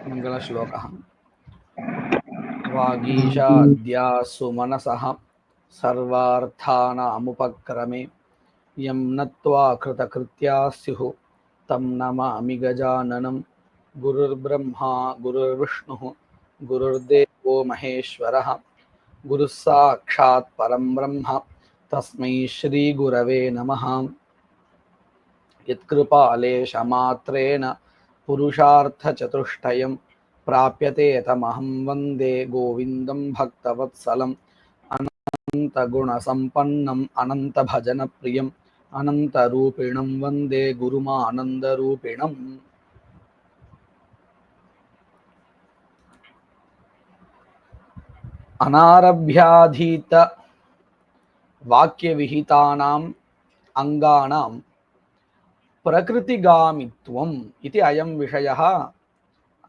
मङ्गलश्लोकः वागीशाद्यासु मनसः सर्वार्थानामुपक्रमे यं नत्वा कृतकृत्याः स्युः तं नमामि गजाननं गुरुर्ब्रह्मा गुरुर्विष्णुः गुरुर्देवो महेश्वरः गुरुः साक्षात् परं ब्रह्म तस्मै श्रीगुरवे नमः। यत्कृपालेशमात्रेण पुरुषार्थचतुष्टयं प्राप्यते तमहं वन्दे गोविन्दं भक्तवत्सलम् अनन्तगुणसम्पन्नम् अनन्तभजनप्रियम् अनन्तरूपिणं वन्दे गुरुमानन्दरूपिणम्। अनारभ्याधीत वाक्यविहितानाम् अङ्गानां प्रकृतिगामित्वम् इति अयं विषयः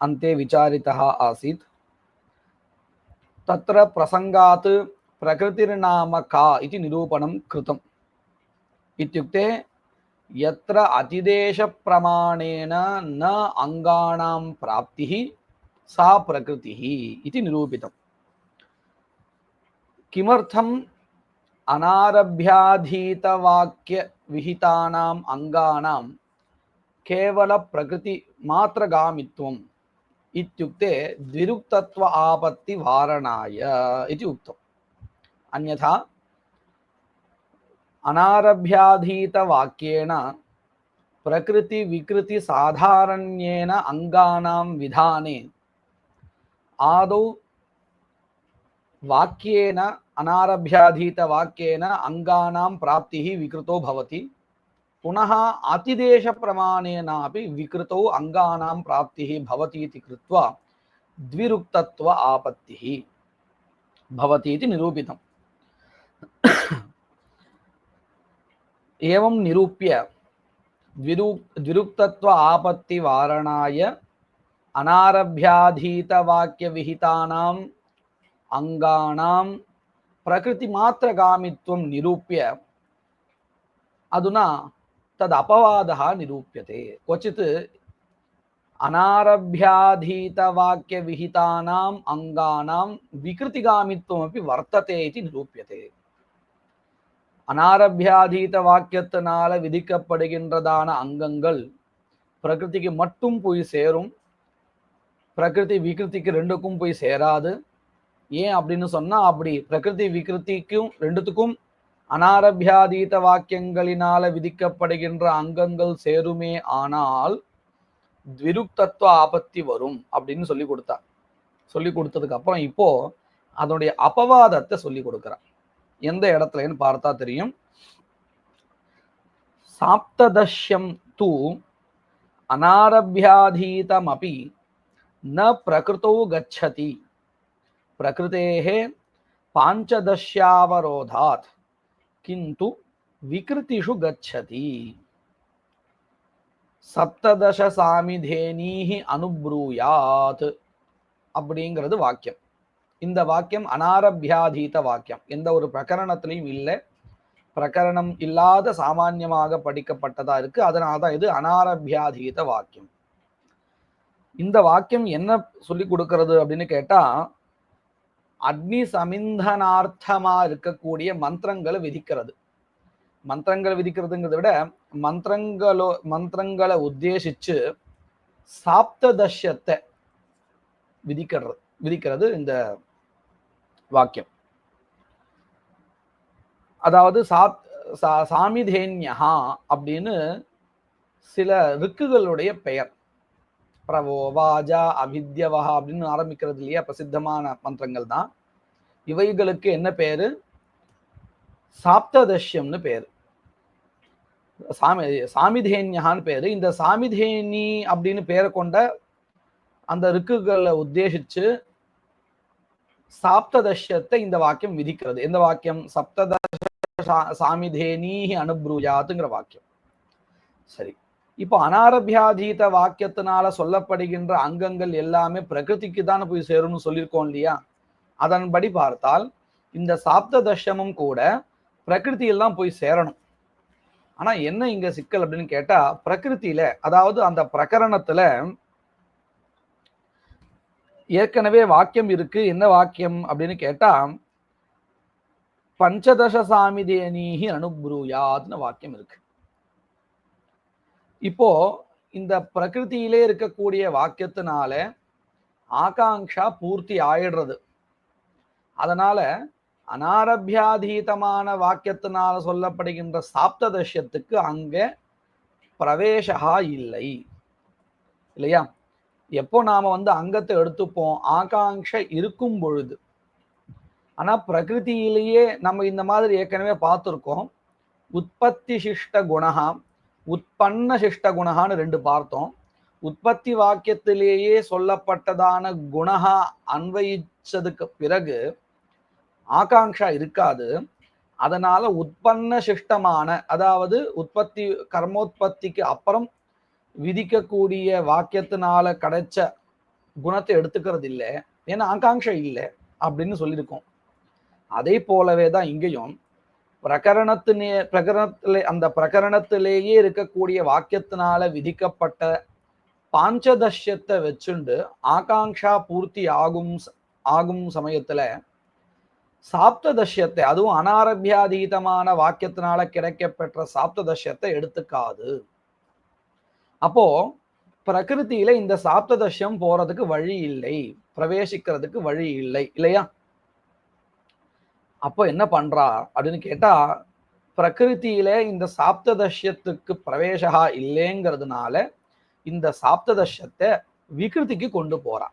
अन्ते विचारितः आसीत्। तत्र प्रसंगात् प्रकृतिर्नाम का इति निरूपणं कृतम्। इत्युक्ते यत्र अतिदेशप्रमाणेन न अङ्गानां प्राप्तिः सा प्रकृतिः इति निरूपितम्। किमर्थम् अनारभ्याधीतवाक्यविहितानाम् अङ्गानां केवल प्रकृतिमात्रगामित्वम् इत्युक्ते द्विरुक्तत्व आपत्ति वारणाय इति उक्तम्। अन्यथा अनारभ्याधीत वाक्येन प्रकृति विकृति साधारण्येन अंगानां विधाने आदौ वाक्येन अनारभ्याधीत वाक्येन अंगानां प्राप्तिः विकृतो भवति, पुनः अतिदेश प्रमाणेनापि विकृतौ अंगानां प्राप्तिः भवति इति कृत्वा द्विरुक्तत्व आपत्तिः भवति इति निरूपितम्। एवं निरूप्य द्विरुक्तत्व आपत्ति वारणाय अनारभ्याधीत वाक्य विहितानाम् अंगानां प्रकृतिमात्रगामित्वं निरूप्य अधुना तद् अपवादः निरूप्यते। क्वचित् अनारभ्याधीत वाक्य विहितानाम् अंगानां विकृतिगामित्वमपि वर्तते इति निरूप्यते। अनारभ्याधीत வாக்கியத்தினால விதிக்கப்படுகின்றதான அங்கங்கள் பிரகிருதிக்கு மட்டும் போய் சேரும், பிரகிருதி விகிருதிக்கு ரெண்டுக்கும் போய் சேராது. ஏன் அப்படின்னு சொன்னா, அப்படி பிரகிருதி விகிருதிக்கும் ரெண்டுத்துக்கும் அனாரபியாதீத வாக்கியங்களினால விதிக்கப்படுகின்ற அங்கங்கள் சேருமே ஆனால் द्विरुक्तत्व ஆபத்தி வரும் அப்படின்னு சொல்லி கொடுத்தார். சொல்லி கொடுத்ததுக்கு அப்புறம் இப்போ அதனுடைய அபவாதத்தை சொல்லி கொடுக்கிறார். எந்த இடத்துலன்னு பார்த்தா தெரியும். சாப்ததஷ்யம் தூ அனாரபியாதீதமபி ந பிரகிருதோ கச்சதி பிரகிருதேஹ பாஞ்சதஷ்யாவரோதாத் கிந்து விக்ருதிஷு கச்சதி சப்ததச சாமிதேனீஹி அனுப்ரூயாத் அப்படிங்கிறது வாக்கியம். இந்த வாக்கியம் அனாரபியாதீத வாக்கியம். எந்த ஒரு பிரகரணத்திலையும் இல்லை, பிரகரணம் இல்லாத சாமான்யமாக படிக்கப்பட்டதா இருக்கு. அதனால்தான் இது அனாரபியாதீத வாக்கியம். இந்த வாக்கியம் என்ன சொல்லி கொடுக்கிறது அப்படின்னு கேட்டா, அக்னி சமிந்தனார்த்தமா இருக்கக்கூடிய மந்திரங்களை விதிக்கிறது. மந்திரங்களை விதிக்கிறதுங்கிறத விட மந்திரங்களை உத்தேசிச்சு சாப்ததஷ்யத்தை விதிக்கிறது இந்த வாக்கியம். அதாவது சாமிதேன்யா அப்படின்னு சில ரிக்குகளுடைய பெயர். பிரவோ வாஜா அபித்யவஹா அப்படின்னு ஆரம்பிக்கிறது இல்லையா, பிரசித்தமான மந்திரங்கள் தான். இவைகளுக்கு என்ன பேரு? சாப்ததஷ்யம்னு பேரு, சாமிதேன்யான்னு பேரு. இந்த சாமிதேனி அப்படின்னு பேரை கொண்ட அந்த ரிக்குகளை உத்தேசிச்சு சாப்ததஷ்யத்தை இந்த வாக்கியம் விதிக்கிறது. எந்த வாக்கியம்? சப்ததச சாமிதேனீஹி அனுப்ரூயாத்துங்கிற வாக்கியம். சரி, இப்போ அனாரபியாதீத வாக்கியத்தினால சொல்லப்படுகின்ற அங்கங்கள் எல்லாமே பிரகிருதிக்கு தானே போய் சேரும்னு சொல்லியிருக்கோம் இல்லையா? அதன்படி பார்த்தால் இந்த சாப்ததஷ்யமும் கூட பிரகிருதி எல்லாம் போய் சேரணும். ஆனா என்ன இங்க சிக்கல் அப்படின்னு கேட்டா, பிரகிருதியில, அதாவது அந்த பிரகரணத்துல ஏற்கனவே வாக்கியம் இருக்கு. என்ன வாக்கியம் அப்படின்னு கேட்டா, பஞ்சதச சாமிதேனீஹி அனுப்ரூயாத்னு வாக்கியம் இருக்கு. இப்போ இந்த பிரகிருதியிலே இருக்கக்கூடிய வாக்கியத்தினால ஆகாங்ஷா பூர்த்தி ஆயிடுறது. அதனால அனாரபியாதீதமான வாக்கியத்தினால சொல்லப்படுகின்ற சாப்ததஷ்யத்துக்கு அங்க பிரவேசகா இல்லை, இல்லையா? எப்போ நாம அங்கத்தை எடுத்துப்போம், ஆகாங்ஷ இருக்கும் பொழுது. ஆனா பிரகிருதியிலேயே நம்ம இந்த மாதிரி ஏற்கனவே பார்த்துருக்கோம். உற்பத்தி சிஷ்ட குணகா, உற்பன்ன சிஷ்ட குணகான்னு 2 பார்த்தோம். உற்பத்தி வாக்கியத்திலேயே சொல்லப்பட்டதான குணகா அன்வயிச்சதுக்கு பிறகு ஆகாங்ஷா இருக்காது. அதனால உற்பன்ன சிஷ்டமான, அதாவது உற்பத்தி கர்மோத்பத்திக்கு அப்புறம் விதிக்கக்கூடிய வாக்கியத்தினால கிடைச்ச குணத்தை எடுத்துக்கிறது இல்லை, ஏன்னா ஆகாங்ஷை இல்லை அப்படின்னு சொல்லியிருக்கோம். அதே போலவே தான் இங்கேயும் பிரகரணத்திலே அந்த பிரகரணத்திலேயே இருக்கக்கூடிய வாக்கியத்தினால விதிக்கப்பட்ட பாஞ்சதஷ்யத்தை வச்சுண்டு ஆகாங்ஷா பூர்த்தி ஆகும் சமயத்துல சாப்ததஷ்யத்தை, அதுவும் அனாரபியாதீதமான வாக்கியத்தினால கிடைக்கப்பெற்ற சாப்ததஷ்யத்தை எடுத்துக்காது. அப்போ பிரகிருதியில இந்த சாப்ததஷ்யம் போறதுக்கு வழி இல்லை, பிரவேசிக்கிறதுக்கு வழி இல்லை, இல்லையா? அப்போ என்ன பண்றா அப்படின்னு கேட்டா, பிரகிருதியில இந்த சாப்ததஷ்யத்துக்கு பிரவேசகா இல்லைங்கிறதுனால இந்த சாப்ததஷ்யத்தை விகிருதிக்கு கொண்டு போறா.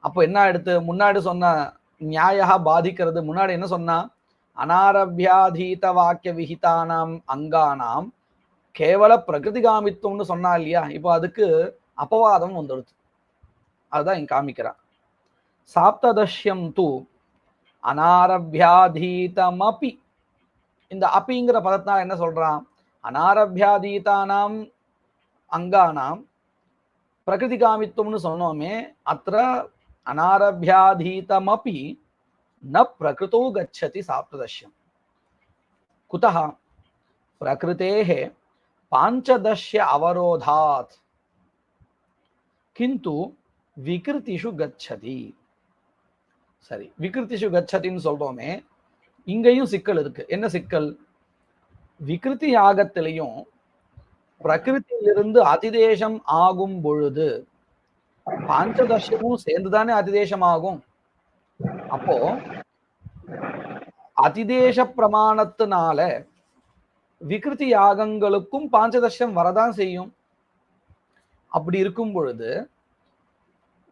அப்போ என்ன எடுத்து முன்னாடி சொன்ன நியாயா பாதிக்கிறது. முன்னாடி என்ன சொன்னா, அனாரபியாதீத வாக்கிய விஹிதானாம் அங்கானாம் கேவல பிரகிருதிகாமித்துவம்னு சொன்னா இல்லையா? இப்போ அதுக்கு அபவாதம் வந்துடுது. அதுதான் இங்க காமிக்கிறான். சாப்ததஷ்யம் தூ அனாரபியாதீதமபி. இந்த அப்பிங்கிற பதத்தினால என்ன சொல்றான், அனாரபியாதீதானாம் அங்கானாம் பிரகிருதிகாமித்துவம்னு சொன்னோமே, அത്ര அனாரபியாதீதமபி ந பிரகிருதோ கச்சதி சாப்ததஷ்யம். குதஹ பிரகிருதேஹ பாஞ்சதஷ்ய அவரோதாத் கிந்து விகிருதிஷு கச்சதி. சரி, விகிருதிஷு கச்சதின்னு சொல்றோமே, இங்கேயும் சிக்கல் இருக்கு. என்ன சிக்கல்? விகிருதி யாகத்திலையும் பிரகிருத்திலிருந்து அதிதேசம் ஆகும் பொழுது பாஞ்சதஷ்யமும் சேர்ந்துதானே அதிதேசம் ஆகும். அப்போ அதிதேச பிரமாணத்தினால விகிருதி யாகங்களுக்கும் பாஞ்சதஷ்யம் வரதான் செய்யும். அப்படி இருக்கும் பொழுது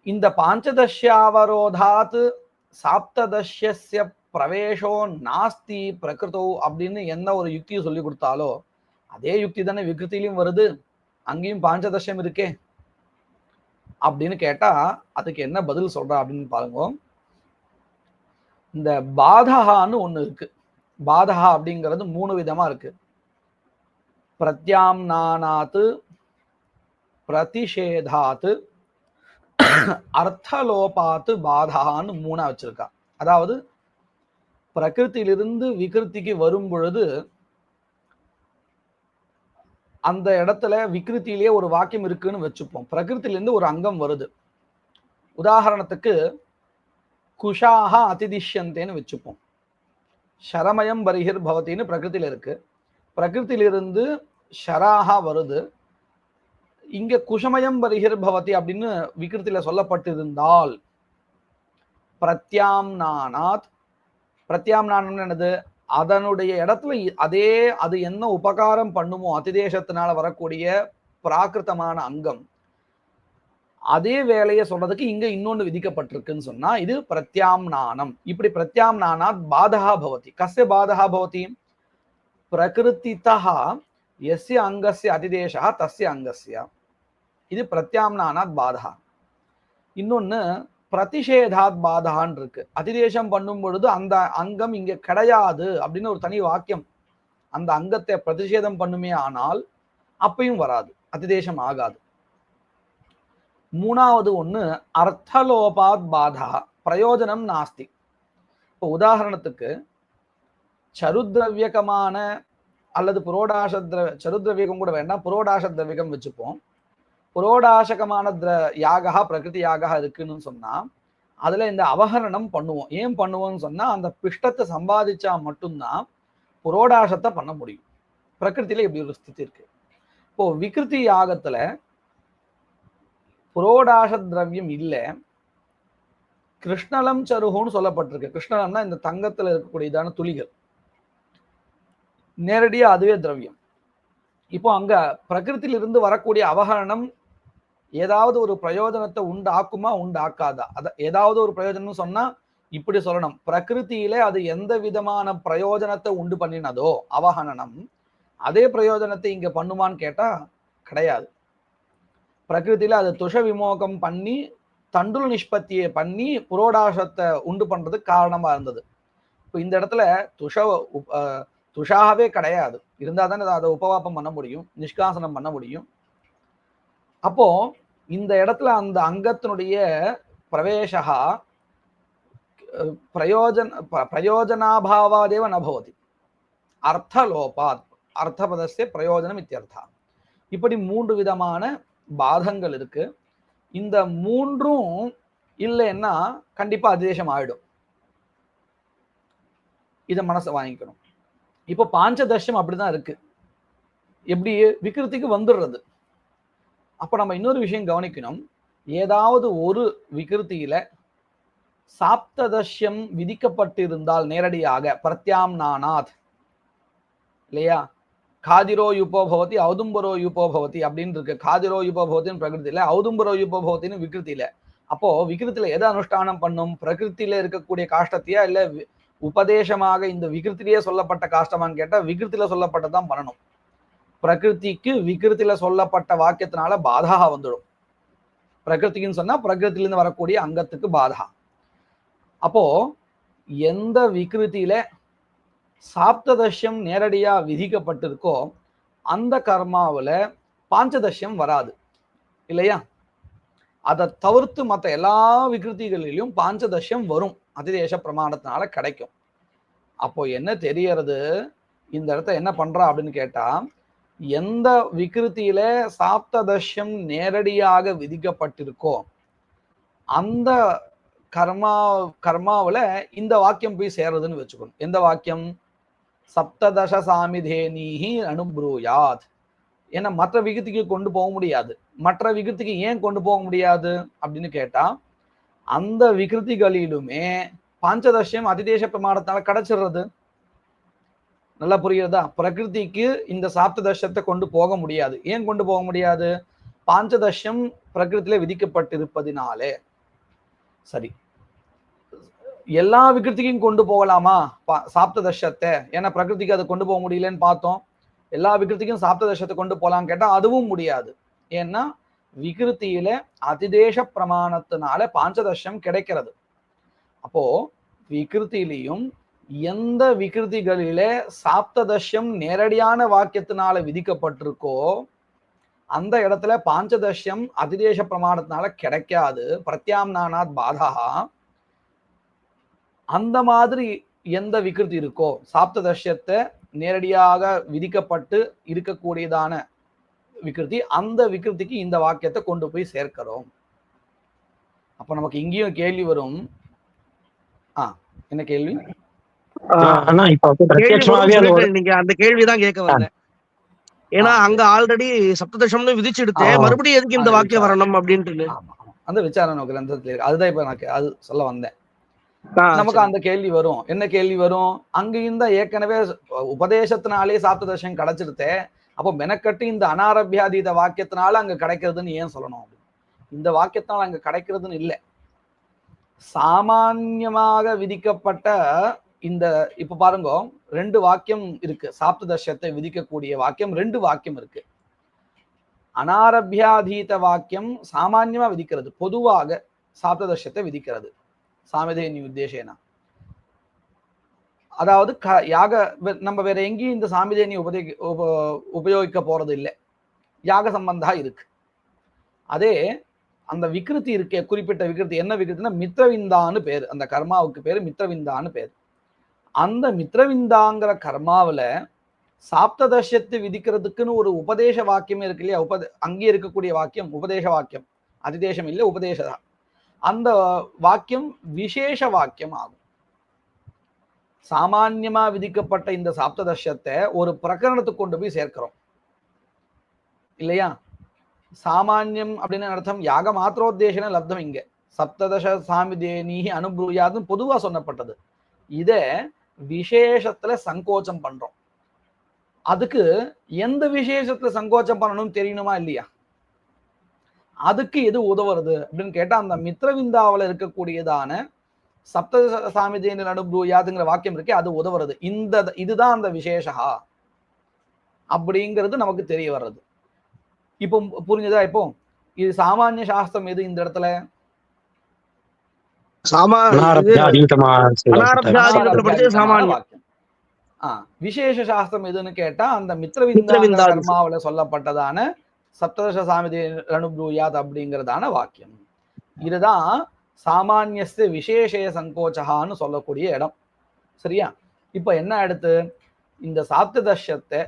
இந்த பாஞ்சதஷ்யாவரோதாத் சாப்ததஷ்யஸ்ய பிரவேசோ நாஸ்தி பிரகிருதோ அப்படின்னு என்ன ஒரு யுக்தியை சொல்லி கொடுத்தாலோ அதே யுக்தி தானே விகிருத்திலையும் வருது, அங்கேயும் பாஞ்சதஷ்யம் இருக்கே அப்படின்னு கேட்டா அதுக்கு என்ன பதில் சொல்றா அப்படின்னு பாருங்க. இந்த பாதகான்னு ஒண்ணு இருக்கு. பாதகா அப்படிங்கிறது 3 விதமா இருக்கு. பிரத்யாம்னானாத்து, பிரதிஷேதாத்து, அர்த்தலோபாத்து பாதகான்னு 3 வச்சிருக்கா. அதாவது பிரகிருத்திலிருந்து விகிருத்திக்கு வரும் பொழுது அந்த இடத்துல விகிருத்திலேயே ஒரு வாக்கியம் இருக்குன்னு வச்சுப்போம். பிரகிருத்திலிருந்து ஒரு அங்கம் வருது. உதாரணத்துக்கு குஷாக அதிதிஷ்யந்தேன்னு வச்சுப்போம். ஷரமயம் பரிஹிர் பவத்தின்னு பிரகிருத்தில இருக்கு. பிரகிருத்திலிருந்து ஷராகா வருது. இங்க குஷமயம் பரிஹிர் பவதி அப்படின்னு விகிருத்தில சொல்லப்பட்டிருந்தால் பிரத்யாம்னானாத், பிரத்யாம்னானம் என்னது, அதனுடைய இடத்துல அது என்ன உபகாரம் பண்ணுமோ அதிதேசத்தினால வரக்கூடிய பிராகிருத்தமான அங்கம், அதே வேலையை சொல்றதுக்கு இங்க இன்னொன்னு விதிக்கப்பட்டிருக்குன்னு சொன்னா இது பிரத்யாம்னானம். இப்படி பிரத்யாம்னானாத் பாதகா பவதி. கஸ்ய பாதகா பவதி? பிரகிருத்திதः யஸ்ய அங்கஸ்ய அதிதேசः தஸ்ய அங்கஸ்ய. இது பிரத்யாம்னானாத் பாதகா. இன்னொன்னு பிரதிஷேதாத் பாதகான் இருக்கு. அதிதேசம் பண்ணும் பொழுது அந்த அங்கம் இங்க கிடையாது அப்படின்னு ஒரு தனி வாக்கியம் அந்த அங்கத்தை பிரதிஷேதம் பண்ணுமே, ஆனால் அப்பையும் வராது, அதிதேசம் ஆகாது. மூணாவது ஒண்ணு அர்த்தலோபாத் பாதா, பிரயோஜனம் நாஸ்தி. இப்போ உதாரணத்துக்கு சருத்ரவியகமான அல்லது புரோடாச சருத்ரவியகம் கூட வேண்டாம், புரோடாச திரவியகம் வச்சுப்போம். புரோடாசகமான யாகா பிரகிருதி யாகா இருக்குன்னு சொன்னா அதுல இந்த அவஹரணம் பண்ணுவோம். ஏன் பண்ணுவோம்னு சொன்னா அந்த பிஷ்டத்தை சம்பாதிச்சா மட்டும்தான் புரோடாசத்தை பண்ண முடியும். பிரகிருத்தில இப்படி ஒரு ஸ்திதி இருக்கு. இப்போ விகிருதி யாகத்துல புரோடாச திரவியம் இல்ல, கிருஷ்ணலம் சருகுன்னு சொல்லப்பட்டிருக்கு. கிருஷ்ணலம்னா இந்த தங்கத்துல இருக்கக்கூடியதான துளிகள், நேரடியா அதுவே திரவியம். இப்போ அங்க பிரகிருத்திலிருந்து வரக்கூடிய அவஹரணம் ஏதாவது ஒரு பிரயோஜனத்தை உண்டாக்குமா உண்டாக்காதா? ஏதாவது ஒரு பிரயோஜனம் சொன்னா இப்படி சொல்லணும், பிரகிருத்தியிலே அது எந்த விதமான பிரயோஜனத்தை உண்டு பண்ணினதோ அவஹரணம், அதே பிரயோஜனத்தை இங்க பண்ணுமான்னு கேட்டா கிடையாது. பிரகிருத்தில அது துஷ விமோகம் பண்ணி தண்டுல் நிஷ்பத்தியை பண்ணி புரோடாசத்தை உண்டு பண்றதுக்கு காரணமா இருந்தது. இப்போ இந்த இடத்துல துஷாவே கிடையாது, இருந்தா தானே அதை உபவாப்பம் பண்ண முடியும், நிஷ்காசனம் பண்ண முடியும். அப்போ இந்த இடத்துல அந்த அங்கத்தினுடைய பிரவேசா பிரயோஜனாபாவாதேவ நபவதி, அர்த்தலோபாத், அர்த்தபதஸ்ய பிரயோஜனம் இத்தியர்த்தா. இப்படி 3 விதமான பாதங்கள் இருக்கு. இந்த 3ம் இல்லைன்னா கண்டிப்பா அதிதேசம் ஆயிடும். இதை மனசை வாங்கிக்கணும். இப்போ பாஞ்சதர்ஷம் அப்படிதான் இருக்கு, எப்படி விகிருதிக்கு வந்துடுறது. அப்ப நம்ம இன்னொரு விஷயம் கவனிக்கணும், ஏதாவது ஒரு விகிருத்தியில சாப்ததஷ்யம் விதிக்கப்பட்டிருந்தால் நேரடியாக பிரத்யாம்னானாத் இல்லையா, காதிரோ யுபோபவதி ஔதும்பரோ யுபோபவதி அப்படின்னு இருக்கு. காதிரோ யுபோபவத்தின்னு பிரகிருத்தில, ஔதும்பரோ யுபோபவத்தின்னு விகிருத்தில. அப்போ விகிருத்தில எதை அனுஷ்டானம் பண்ணும்? பிரகிருத்தில இருக்கக்கூடிய காஷ்டத்தையா இல்ல உபதேசமாக இந்த விகிருத்திலேயே சொல்லப்பட்ட காஷ்டமான்னு கேட்டா விகிருத்தில சொல்லப்பட்டதான் பண்ணணும். பிரகிருதிக்கு விகிருத்தில சொல்லப்பட்ட வாக்கியத்தினால பாதா வந்துடும். பிரகிருதிக்குன்னு சொன்னா பிரகிருத்திலிருந்து வரக்கூடிய அங்கத்துக்கு பாதா. அப்போ எந்த விகிருத்தியில சாப்ததஷ்யம் நேரடியா விதிக்கப்பட்டிருக்கோ அந்த கர்மாவில பாஞ்சதஷ்யம் வராது இல்லையா. அதை தவிர்த்து மற்ற எல்லா விகிருதிகளிலும் பாஞ்சதஷ்யம் வரும், அதிதேச பிரமாணத்தினால கிடைக்கும். அப்போ என்ன தெரியறது, இந்த இடத்த என்ன பண்றா அப்படின்னு கேட்டா, எந்த விகிருத்தியில சாப்ததஷ்யம் நேரடியாக விதிக்கப்பட்டிருக்கோ அந்த கர்மாவுல இந்த வாக்கியம் போய் சேர்றதுன்னு வச்சுக்கணும். எந்த வாக்கியம்? சப்ததச சாமிதேனீஹி அனுப்ரூயாத். ஏன்னா மற்ற விகிருத்திக்கு கொண்டு போக முடியாது. மற்ற விகிருத்திக்கு ஏன் கொண்டு போக முடியாது அப்படின்னு கேட்டா, அந்த விகிருத்திகளிலுமே பாஞ்சதஷ்யம் அதிதேச பிரமாணத்தால கிடைச்சிடுறது. நல்லா புரியுறதா? பிரகிருதிக்கு இந்த சாப்ததர்ஷத்தை கொண்டு போக முடியாது. ஏன் கொண்டு போக முடியாது? பாஞ்சதர்ஷம் பிரகிருத்தில விதிக்கப்பட்டிருப்பதினாலே. சரி, எல்லா விகிருத்திக்கும் கொண்டு போகலாமா சாப்ததர்ஷத்தை? ஏன்னா பிரகிருதிக்கு அதை கொண்டு போக முடியலன்னு பார்த்தோம். எல்லா விகிருத்திக்கும் சாப்ததர்ஷத்தை கொண்டு போகலான்னு கேட்டா அதுவும் முடியாது. ஏன்னா விகிருத்தியில அதிதேச பிரமாணத்தினால பாஞ்சதர்ஷம் கிடைக்கிறது. அப்போ விகிருத்திலையும் எந்த விகிருதிகளிலே சாப்ததஷ்யம் நேரடியான வாக்கியத்தினால விதிக்கப்பட்டிருக்கோ அந்த இடத்துல பாஞ்சதஷ்யம் அதிதேச பிரமாணத்தினால கிடைக்காது, பிரத்யாம்னானாத் பாதா. அந்த மாதிரி எந்த விகிருதி இருக்கோ சாப்ததஷ்யத்தை நேரடியாக விதிக்கப்பட்டு இருக்கக்கூடியதான விகிருதி, அந்த விகிருதிக்கு இந்த வாக்கியத்தை கொண்டு போய் சேர்க்கிறோம். அப்ப நமக்கு இங்கேயும் கேள்வி வரும். என்ன கேள்வி? நீங்க அந்த கேள்விதான் கேட்க வந்தேன். ஏன்னா அங்க ஆல்ரெடி சப்ததசம்னு விதிச்சுடுத்து மறுபடியும் எதுக்கு இந்த வாக்கியம் வரணும் அப்படின்ட்டு அந்த விசாரணை கிரந்தத்துல இருக்கு. அதுதான் இப்ப எனக்கு அது சொல்ல வந்தேன். நமக்கு அந்த கேள்வி வரும். என்ன கேள்வி வரும்? அங்க இந்த ஏற்கனவே உபதேசத்தினாலே சாப்ததசம் கிடைச்சிருத்தே, அப்போ மெனக்கட்டு இந்த அனாரபியாதீத வாக்கியத்தினால அங்க கிடைக்கிறதுன்னு ஏன் சொல்லணும்? இந்த வாக்கியத்தினால அங்க கிடைக்கிறதுன்னு இல்லை. சாமான்யமாக விதிக்கப்பட்ட இந்த இப்ப பாருங்க, 2 வாக்கியம் இருக்கு. சாப்ததர்ஷத்தை விதிக்கக்கூடிய வாக்கியம் 2 வாக்கியம் இருக்கு. அனாரபியாதீத வாக்கியம் சாமான்யமா விதிக்கிறது, பொதுவாக சாப்ததர்ஷத்தை விதிக்கிறது சாமிதேனி உத்தேசேனா. அதாவது யாக நம்ம வேற எங்கேயும் இந்த சாமிதேனி உபயோகிக்க போறது இல்லை, யாக சம்பந்தா இருக்கு. அதே அந்த விகிருதி இருக்கே, குறிப்பிட்ட விகிருதி என்ன விகிருத்தினா மித்ரவிந்தான்னு பேரு, அந்த கர்மாவுக்கு பேரு மித்ரவிந்தான்னு பேரு. அந்த மித்ரவிந்தாங்கிற கர்மாவில சாப்ததர்ஷத்தை விதிக்கிறதுக்குன்னு ஒரு உபதேச வாக்கியமே இருக்கு இல்லையா? அங்கே இருக்கக்கூடிய வாக்கியம் உபதேச வாக்கியம், அதிதேசம் இல்லை உபதேசதா. அந்த வாக்கியம் விசேஷ வாக்கியம் ஆகும். சாமான்யமா விதிக்கப்பட்ட இந்த சாப்ததர்ஷத்தை ஒரு பிரகரணத்துக்கு கொண்டு போய் சேர்க்கிறோம் இல்லையா? சாமான்யம் அப்படின்னு அர்த்தம் யாக மாத்திரோத்தேசன லப்தம். இங்க சப்ததச சாமிதேனீஹி அனுப்ரூயாதுன்னு பொதுவா சொன்னப்பட்டது. இத விசேஷத்துல சங்கோச்சம் பண்றோம். அதுக்கு எந்த விசேஷத்துல சங்கோச்சம் பண்ணணும்னு தெரியணுமா இல்லையா? அதுக்கு எது உதவுறது அப்படின்னு கேட்டா, அந்த மித்ரவிந்தாவில் இருக்கக்கூடியதான சப்த சாமிதேன அனுப்ரூயாதுங்கிற வாக்கியம் இருக்கே, அது உதவுறது. இதுதான் அந்த விசேஷா அப்படிங்கிறது நமக்கு தெரிய வர்றது. இப்போ புரிஞ்சுதா? இப்போ இது சாமானிய சாஸ்திரம் எது இந்த இடத்துல? விசேஷ சாஸ்திரம் எதுன்னு கேட்டா, அந்த மித்ரவிந்தா கர்மாவில சொல்லப்பட்டதான சப்ததச சாமிதே அனுப்ரூயாத் அப்படிங்கிறதான வாக்கியம். இதுதான் சாமானியஸ்து விசேஷய சங்கோச்சகான்னு சொல்லக்கூடிய இடம். சரியா? இப்ப என்ன அடுத்து? இந்த சாப்ததர்ஷத்தை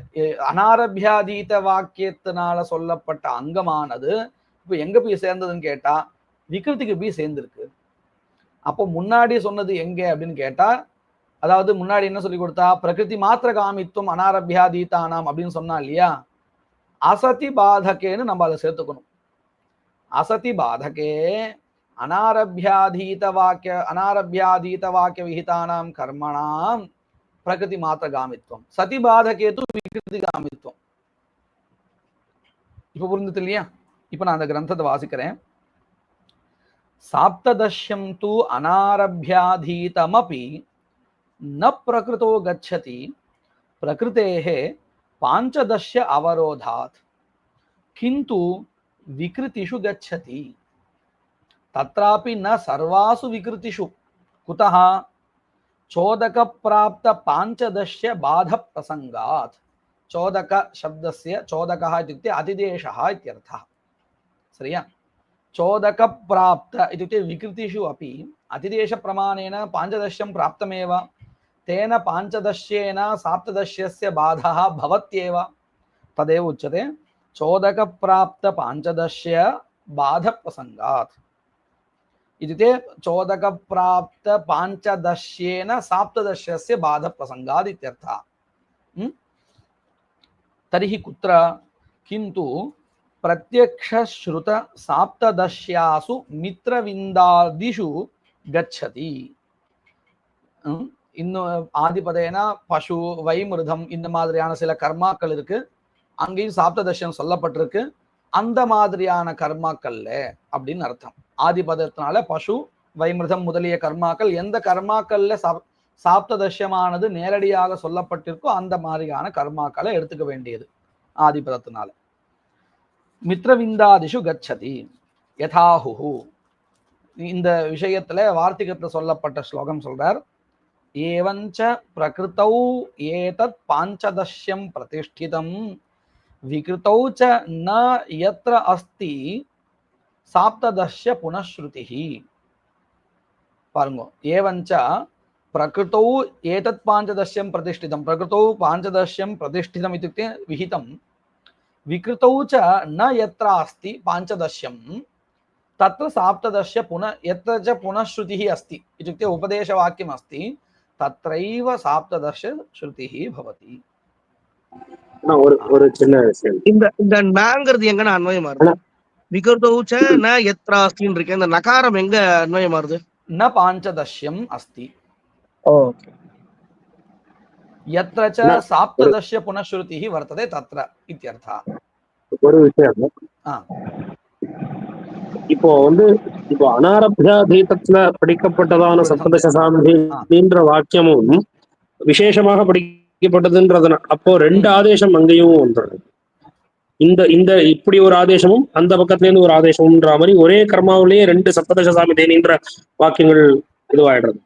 அனாரபியாதீத வாக்கியத்தினால சொல்லப்பட்ட அங்கமானது இப்ப எங்க போய் சேர்ந்ததுன்னு கேட்டா, விகிருதிக்கு போய் சேர்ந்திருக்கு. அப்போ முன்னாடி சொன்னது எங்க அப்படின்னு கேட்டா, அதாவது முன்னாடி என்ன சொல்லி கொடுத்தா, பிரகிருதி மாத்திர காமித்துவம் அனாரபியாதீதானாம் அப்படின்னு சொன்னா இல்லையா? அசதி பாதகேன்னு நம்ம அதை சேர்த்துக்கணும். அசதி பாதகே அனாரபியாதீத வாக்கிய விஹிதானாம் கர்மணாம் பிரகிருதி மாத்திர காமித்துவம், சதி பாதகே து விகிருதி காமித்துவம். இப்ப புரிஞ்சுது இல்லையா? இப்ப நான் அந்த கிரந்தத்தை வாசிக்கிறேன். சாப்ததஷ்யம் து அனாரபியாதீதமபி ந பிரகிருதோ கச்சதி பிரகிருதேஹ பாஞ்சதஷ்ய அவரோதாத் கிந்து விக்ருதிஷு கச்சதி தத்ராபி ந சர்வாசு விக்ருதிஷு குதஹ चोदक प्राप्त पांचदश्य बाध प्रसंगात्. चोदक शब्दस्य चोदकः इत्युक्ते अतिदेशः इत्यर्थः. सरिया? चोदक प्राप्त इत्युक्ते विकृतिषु अपि अतिदेश प्रमाणेन पांचदश्यं प्राप्तमेव. तेन पांचदश्येन साप्तदश्यस्य बाधः भवत्येव. तदेव उच्यते चोदक प्राप्त पांचदश्य बाध प्रसंगात्. इत्युक्ते चोदक प्राप्त पांचदश्येन साप्तदश्यस्य बाध प्रसंगात् इत्यर्थः. तर्हि कुत्र किन्तु प्रत्यक्ष श्रुत साप्तदश्यासु मित्रविन्दादिषु गच्छति. இன்னும் ஆதிபதேனா பசு வைமிருதம் இந்த மாதிரியான சில கர்மாக்கள் இருக்கு. அங்கேயும் சாப்ததர்ஷம் சொல்லப்பட்டிருக்கு. அந்த மாதிரியான கர்மாக்கள்ல அப்படின்னு அர்த்தம். ஆதிபதத்தினால பசு வைமிருதம் முதலிய கர்மாக்கள், எந்த கர்மாக்கள்ல சாப்ததர்ஷமானது நேரடியாக சொல்லப்பட்டிருக்கோ அந்த மாதிரியான கர்மாக்களை எடுத்துக்க வேண்டியது ஆதிபதத்தினால. மித்ரவிந்தாதிஷு கச்சதி யதாஹு. இந்த விஷயத்துல வார்த்திகத்துல சொல்லப்பட்ட ஸ்லோகம் சொல்றார். ஏவஞ்ச பிரகிருதௌ ஏதத் பாஞ்சதஷ்யம் பிரதிஷ்டிதம் விகிருதௌ ச ந யத்ர அஸ்தி சாப்ததஷ்ய புனஸ்ருதிஹி. பாருங்க, ஏவஞ்ச பிரகிருதௌ ஏதத் பாஞ்சதஷ்யம் பிரதிஷ்டிதம். பிரகிருதௌ பாஞ்சதஷ்யம் பிரதிஷ்டிதம் இत्युक्ते விஹிதம். விகிருதௌ ச ந யத்ர அஸ்தி பாஞ்சதஷ்யம் तत्र साप्तदश्य यत्र च पुनःश्रुतिः अस्ति इत्युक्ते उपदेशवाक्यम् अस्ति तत्रैव साप्तदश्य श्रुतिः भवति. ஒரு சின்ன விஷயம், இந்த நங்கிறது எங்க அன்வயம் ஆகுது? விகிருதௌச்ச ந யத்ர அஸ்தின்னு இருக்கு. இந்த நகாரம் எங்க அன்வயம் ஆகுது? न पाञ्चदश्यम् अस्ति. ओके. यत्र च साप्तदश्य पुनःश्रुतिः वर्तते तत्र इत्यर्थः. ஒரு விஷயம், இப்போ அனாரபியாதீதத்துல படிக்கப்பட்டதான சப்ததச சாமின்ற வாக்கியமும் விசேஷமாக படிக்கப்பட்டதுன்றது. அப்போ ரெண்டு ஆதேசம் அங்கேயும் வந்துடுது. இந்த இப்படி ஒரு ஆதேசமும் அந்த பக்கத்துல இருந்து ஒரு ஆதேசம்ன்ற மாதிரி ஒரே கர்மாவிலேயே ரெண்டு சப்ததச சாமிதேனின்ற வாக்கியங்கள் இதுவாயிடுறது.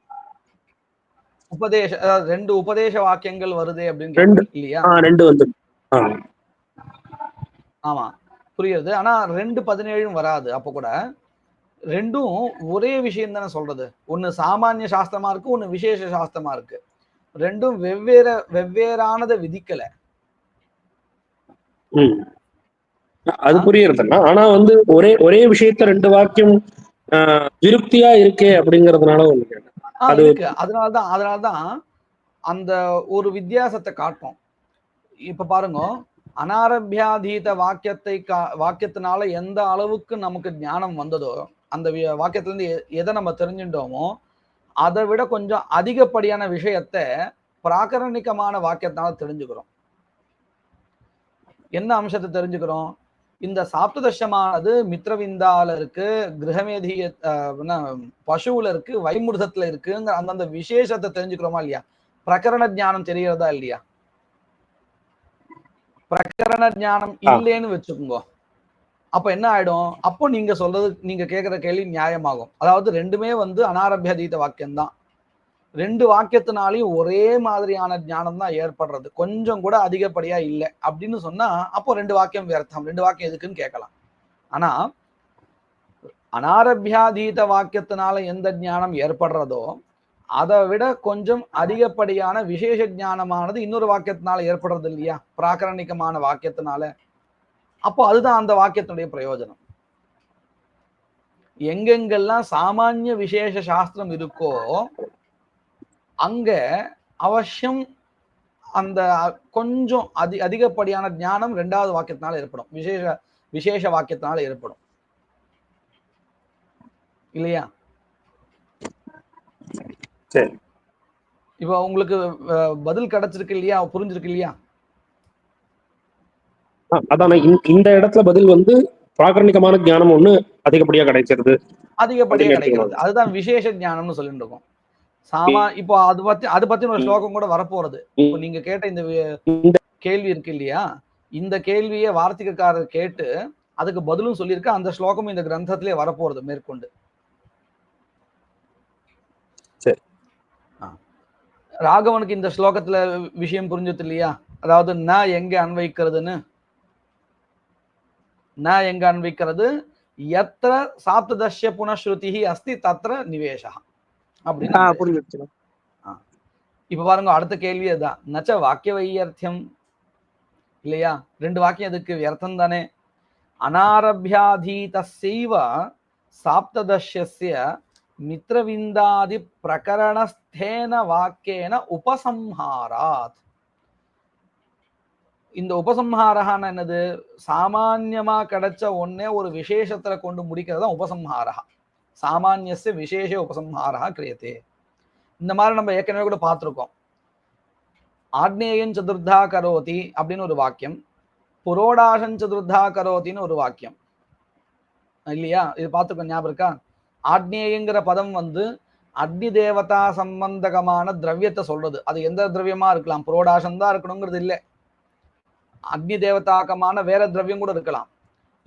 ரெண்டு உபதேச வாக்கியங்கள் வருது அப்படின்னு இல்லையா? ரெண்டு வந்து ஆமா புரியுது. ஆனா 2:17 வராது. அப்ப கூட ரெண்டும் ஒரே விஷயம் தானே சொல்றது. ஒன்னு சாமானிய சாஸ்திரமா இருக்கு, ஒன்னு விசேஷ சாஸ்திரமா இருக்கு. ரெண்டும் வெவ்வேறானதை விதிக்கல. அது புரியறதுன்னா, ஆனா வந்து ஒரே ஒரே விஷயத்த ரெண்டு வாக்கியம் விருப்தியா இருக்கே அப்படிங்கறதுனால ஒண்ணு கேட்டேன். அது இருக்கு. அதனாலதான் அந்த ஒரு வித்தியாசத்தை காட்டும். இப்ப பாருங்க, அனாரபியாதீத வாக்கியத்தினால எந்த அளவுக்கு நமக்கு ஞானம் வந்ததோ, அந்த வாக்கியத்துல இருந்து எதை நம்ம தெரிஞ்சுட்டோமோ, அதை விட கொஞ்சம் அதிகப்படியான விஷயத்த பிராகரணிகமான வாக்கியத்தினால தெரிஞ்சுக்கிறோம். என்ன அம்சத்தை தெரிஞ்சுக்கிறோம்? இந்த சாப்ததசமானது மித்ரவிந்தால இருக்கு, கிரகமேதிய பசுவுல இருக்கு, வைமுருதத்துல இருக்குங்கிற அந்தந்த விசேஷத்தை தெரிஞ்சுக்கிறோமா இல்லையா? பிரகரண ஞானம் தெரியறதா இல்லையா? பிரகரண ஞானம் இல்லைன்னு வச்சுக்கோங்க, அப்ப என்ன ஆயிடும்? அப்போ நீங்க சொல்றது, நீங்க கேட்கிற கேள்வி நியாயமாகும். அதாவது ரெண்டுமே வந்து அனாரபியதீத வாக்கியம் தான். ரெண்டு வாக்கியத்தினாலையும் ஒரே மாதிரியான ஞானம் தான் ஏற்படுறது, கொஞ்சம் கூட அதிகப்படியா இல்லை அப்படின்னு சொன்னா அப்போ ரெண்டு வாக்கியம் வியர்த்தம், ரெண்டு வாக்கியம் எதுக்குன்னு கேட்கலாம். ஆனா அனாரபியாதீத வாக்கியத்தினால எந்த ஞானம் ஏற்படுறதோ அதை விட கொஞ்சம் அதிகப்படியான விசேஷ ஞானமானது இன்னொரு வாக்கியத்தினால ஏற்படுறது இல்லையா? பிராகரணிகமான வாக்கியத்தினால. அப்போ அதுதான் அந்த வாக்கியத்தினுடைய பிரயோஜனம். எங்கெங்கெல்லாம் சாமானிய விசேஷ சாஸ்திரம் இருக்கோ அங்க அவசியம் அந்த கொஞ்சம் அதிகப்படியான ஞானம் ரெண்டாவது வாக்கியத்தினால ஏற்படும், விசேஷ வாக்கியத்தினால ஏற்படும் இல்லையா? சரி, இப்ப உங்களுக்கு பதில் கிடைச்சிருக்கு இல்லையா? புரிஞ்சிருக்கு இல்லையா? அதான் இந்த இடத்துல பதில் வந்து பிராகரணிகமான ஞானம் ஒண்ணு அதிகப்படியா கிடைக்கிறது, அதிகப்படியா கிடைக்கிறது, அதுதான் விசேஷ ஞானம்னு சொல்லிட்டு இருக்கோம். இப்போ அது பத்தி ஒரு ஸ்லோகம் கூட வரப்போறது. இப்போ நீங்க கேட்ட இந்த கேள்வி இருக்கு இல்லையா, இந்த கேள்வியை வார்த்திகக்காரர் கேட்டு அதுக்கு பதிலும் சொல்லியிருக்க, அந்த ஸ்லோகமும் இந்த கிரந்தத்திலே வரப்போறது மேற்கொண்டு. சரி, ராகவனுக்கு இந்த ஸ்லோகத்துல விஷயம் புரிஞ்சது இல்லையா? அதாவது ந எங்க அன்வைக்கிறதுன்னு, ந எங்க அன்வைக்கிறது, எத்திர சாப்ததஸ்ய புனஸ்ருதி அஸ்தி தத்ர நிவேஷா அப்படின்னு. இப்ப பாருங்க, அடுத்த கேள்வி அதுதான். நச்ச வாக்கிய வையர்த்தியம் இல்லையா? ரெண்டு வாக்கியம் எதுக்கு? வியர்த்தம் தானே. அனாரபியாதீதஸ்யைவ சாப்ததஸ்ய மித்ரவிந்தாதி பிரகரணஸ்தேன வாக்கியேன உபசம்ஹாராத். இந்த உபசம்ஹாரஹான்னு என்னது? சாமான்யமா கிடைச்ச ஒன்னே ஒரு விசேஷத்துல கொண்டு முடிக்கிறதா உபசம்ஹாரஹா. சாமானியஸ்ய விசேஷ உபசம்ஹாரஹா கிரியதே. இந்த மாதிரி நம்ம ஏற்கனவே கூட பார்த்திருக்கோம். ஆக்னேயன் சதுர்தா கரோதி அப்படின்னு ஒரு வாக்கியம், புரோடாசன் சதுர்தா கரோத்தின்னு ஒரு வாக்கியம் இல்லையா? இது பார்த்துக்கோ, ஞாபகம் இருக்கா? ஆக்னேயங்கிற பதம் வந்து அக்னி தேவதா சம்பந்தகமான திரவியத்தை சொல்றது. அது எந்த திரவியமா இருக்கலாம், புரோடாசம் தான் இருக்கணுங்கிறது இல்லை, அக்னி தேவதாக்கமான வேற திரவியம் கூட இருக்கலாம்.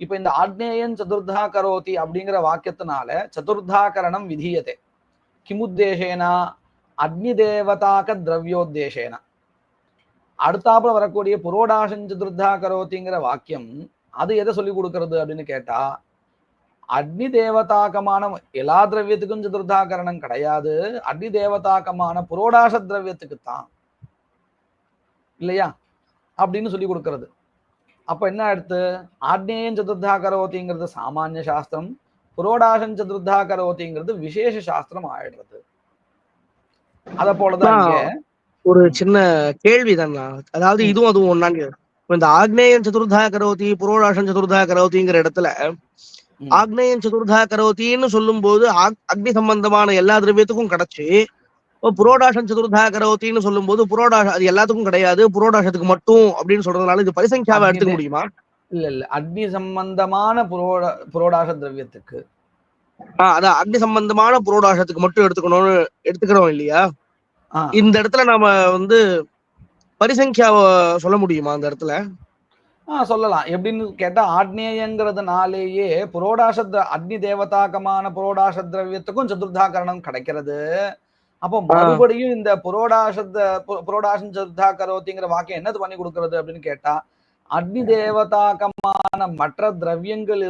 இப்ப இந்த ஆக்னேயன் சதுர்தா கரோதி அப்படிங்கிற வாக்கியத்தினால சதுர்தாகரணம் விதீயதே. கிமுத்தேசேனா? அக்னி தேவதாக்க திரவியோத்தேசேனா. அடுத்தாப்புல வரக்கூடிய புரோடாசன் சதுர்தா கரோதிங்கிற வாக்கியம் அது எதை சொல்லி கொடுக்கிறது அப்படின்னு கேட்டா, அக்னி தேவதாக்கமான எல்லா திரவியத்துக்கும் சதுர்தாகரணம் கிடையாது, அக்னி தேவதாக்கமான புரோடாச திரவியத்துக்கு தான் இல்லையா அப்படின்னு சொல்லி கொடுக்கிறது. அப்ப என்ன அடுத்து? ஆக்னேயன் சதுர்தா கரோதிங்கிறது சாமானிய சாஸ்திரம், புரோடாசன் சதுர்தா கரோதிங்கிறது விசேஷ சாஸ்திரம் ஆயிடுறது. அத போலதான் இங்க ஒரு சின்ன கேள்விதான். அதாவது இதுவும் அதுவும் ஒன்னாங்க. இந்த ஆக்னேயன் சதுர்தா கரோதி புரோடாசன் சதுர்தா கரோதிங்கிற இடத்துல ஆக்னேயன் சதுர்தா கரோத்தின்னு சொல்லும் போது அக்னி சம்பந்தமான எல்லா திரவியத்துக்கும் கிடைச்சு, புரோடாசன் சதுர்தா கரோத்தின்னு சொல்லும் போது புரோடாசம் அது எல்லாத்துக்கும் கிடையாது, புரோடாசத்துக்கு மட்டும் அப்படின்னு சொல்றதுனால இது பரிசங்கியாவை எடுத்துக்க முடியுமா? இல்ல அக்னி சம்பந்தமான புரோடாச திரவியத்துக்கு, அதான் அக்னி சம்பந்தமான புரோடாசத்துக்கு மட்டும் எடுத்துக்கிறோம் இல்லையா? இந்த இடத்துல நாம வந்து பரிசங்கியாவை சொல்ல முடியுமா அந்த இடத்துல? சொல்லலாம். எப்படின்னு கேட்டா, ஆக்னேயங்கிறதுனாலேயே புரோடாச அக்னி தேவதாக்கமான புரோடாச திரவியத்துக்கும் சதுர்தாகரணம் கிடைக்கிறது. அப்போ மறுபடியும் இந்த புரோடாசன் சதுர்தா கரோதிங்கிற வாக்கியம் என்னது பண்ணி கொடுக்கிறது அப்படின்னு கேட்டா, அக்னி தேவதாக்கமான மற்ற திரவியங்கள்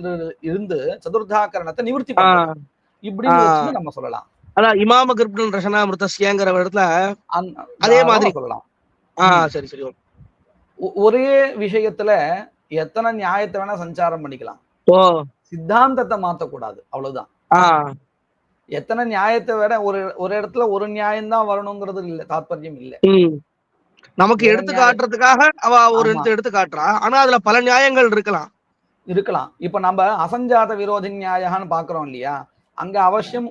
இருந்து சதுர்தாகரணத்தை நிவர்த்தி பண்ணுறது இப்படின்னு நம்ம சொல்லலாம். அதான் இமாம கிருப்டன் ரசனாமிருதஸ்யங்கிற இடத்துல அதே மாதிரி சொல்லலாம். சரி சரி. ஒரே விஷயத்துல எத்தனை நியாயத்தை வேணா சஞ்சாரம் பண்ணிக்கலாம், ஓ சித்தாந்தத்தை மாத்தக்கூடாது, அவ்வளவுதான். ஆஹ் எத்தனை நியாயத்தை விட ஒரு இடத்துல ஒரு நியாயம்தான் வரணுங்கிறது இல்ல, தாற்பயம் இல்ல. நமக்கு வேற எடுத்து நியாயம் காட்டுறதுக்காக அவ ஒரு ஆமா எடுத்து காட்டுறா, ஆனா அதுல பல நியாயங்கள் இருக்கலாம். இருக்கலாம். இப்ப நம்ம அசஞ்சாத விரோதி நியாயம்னு பாக்குறோம் இல்லையா, அங்க அவசியம்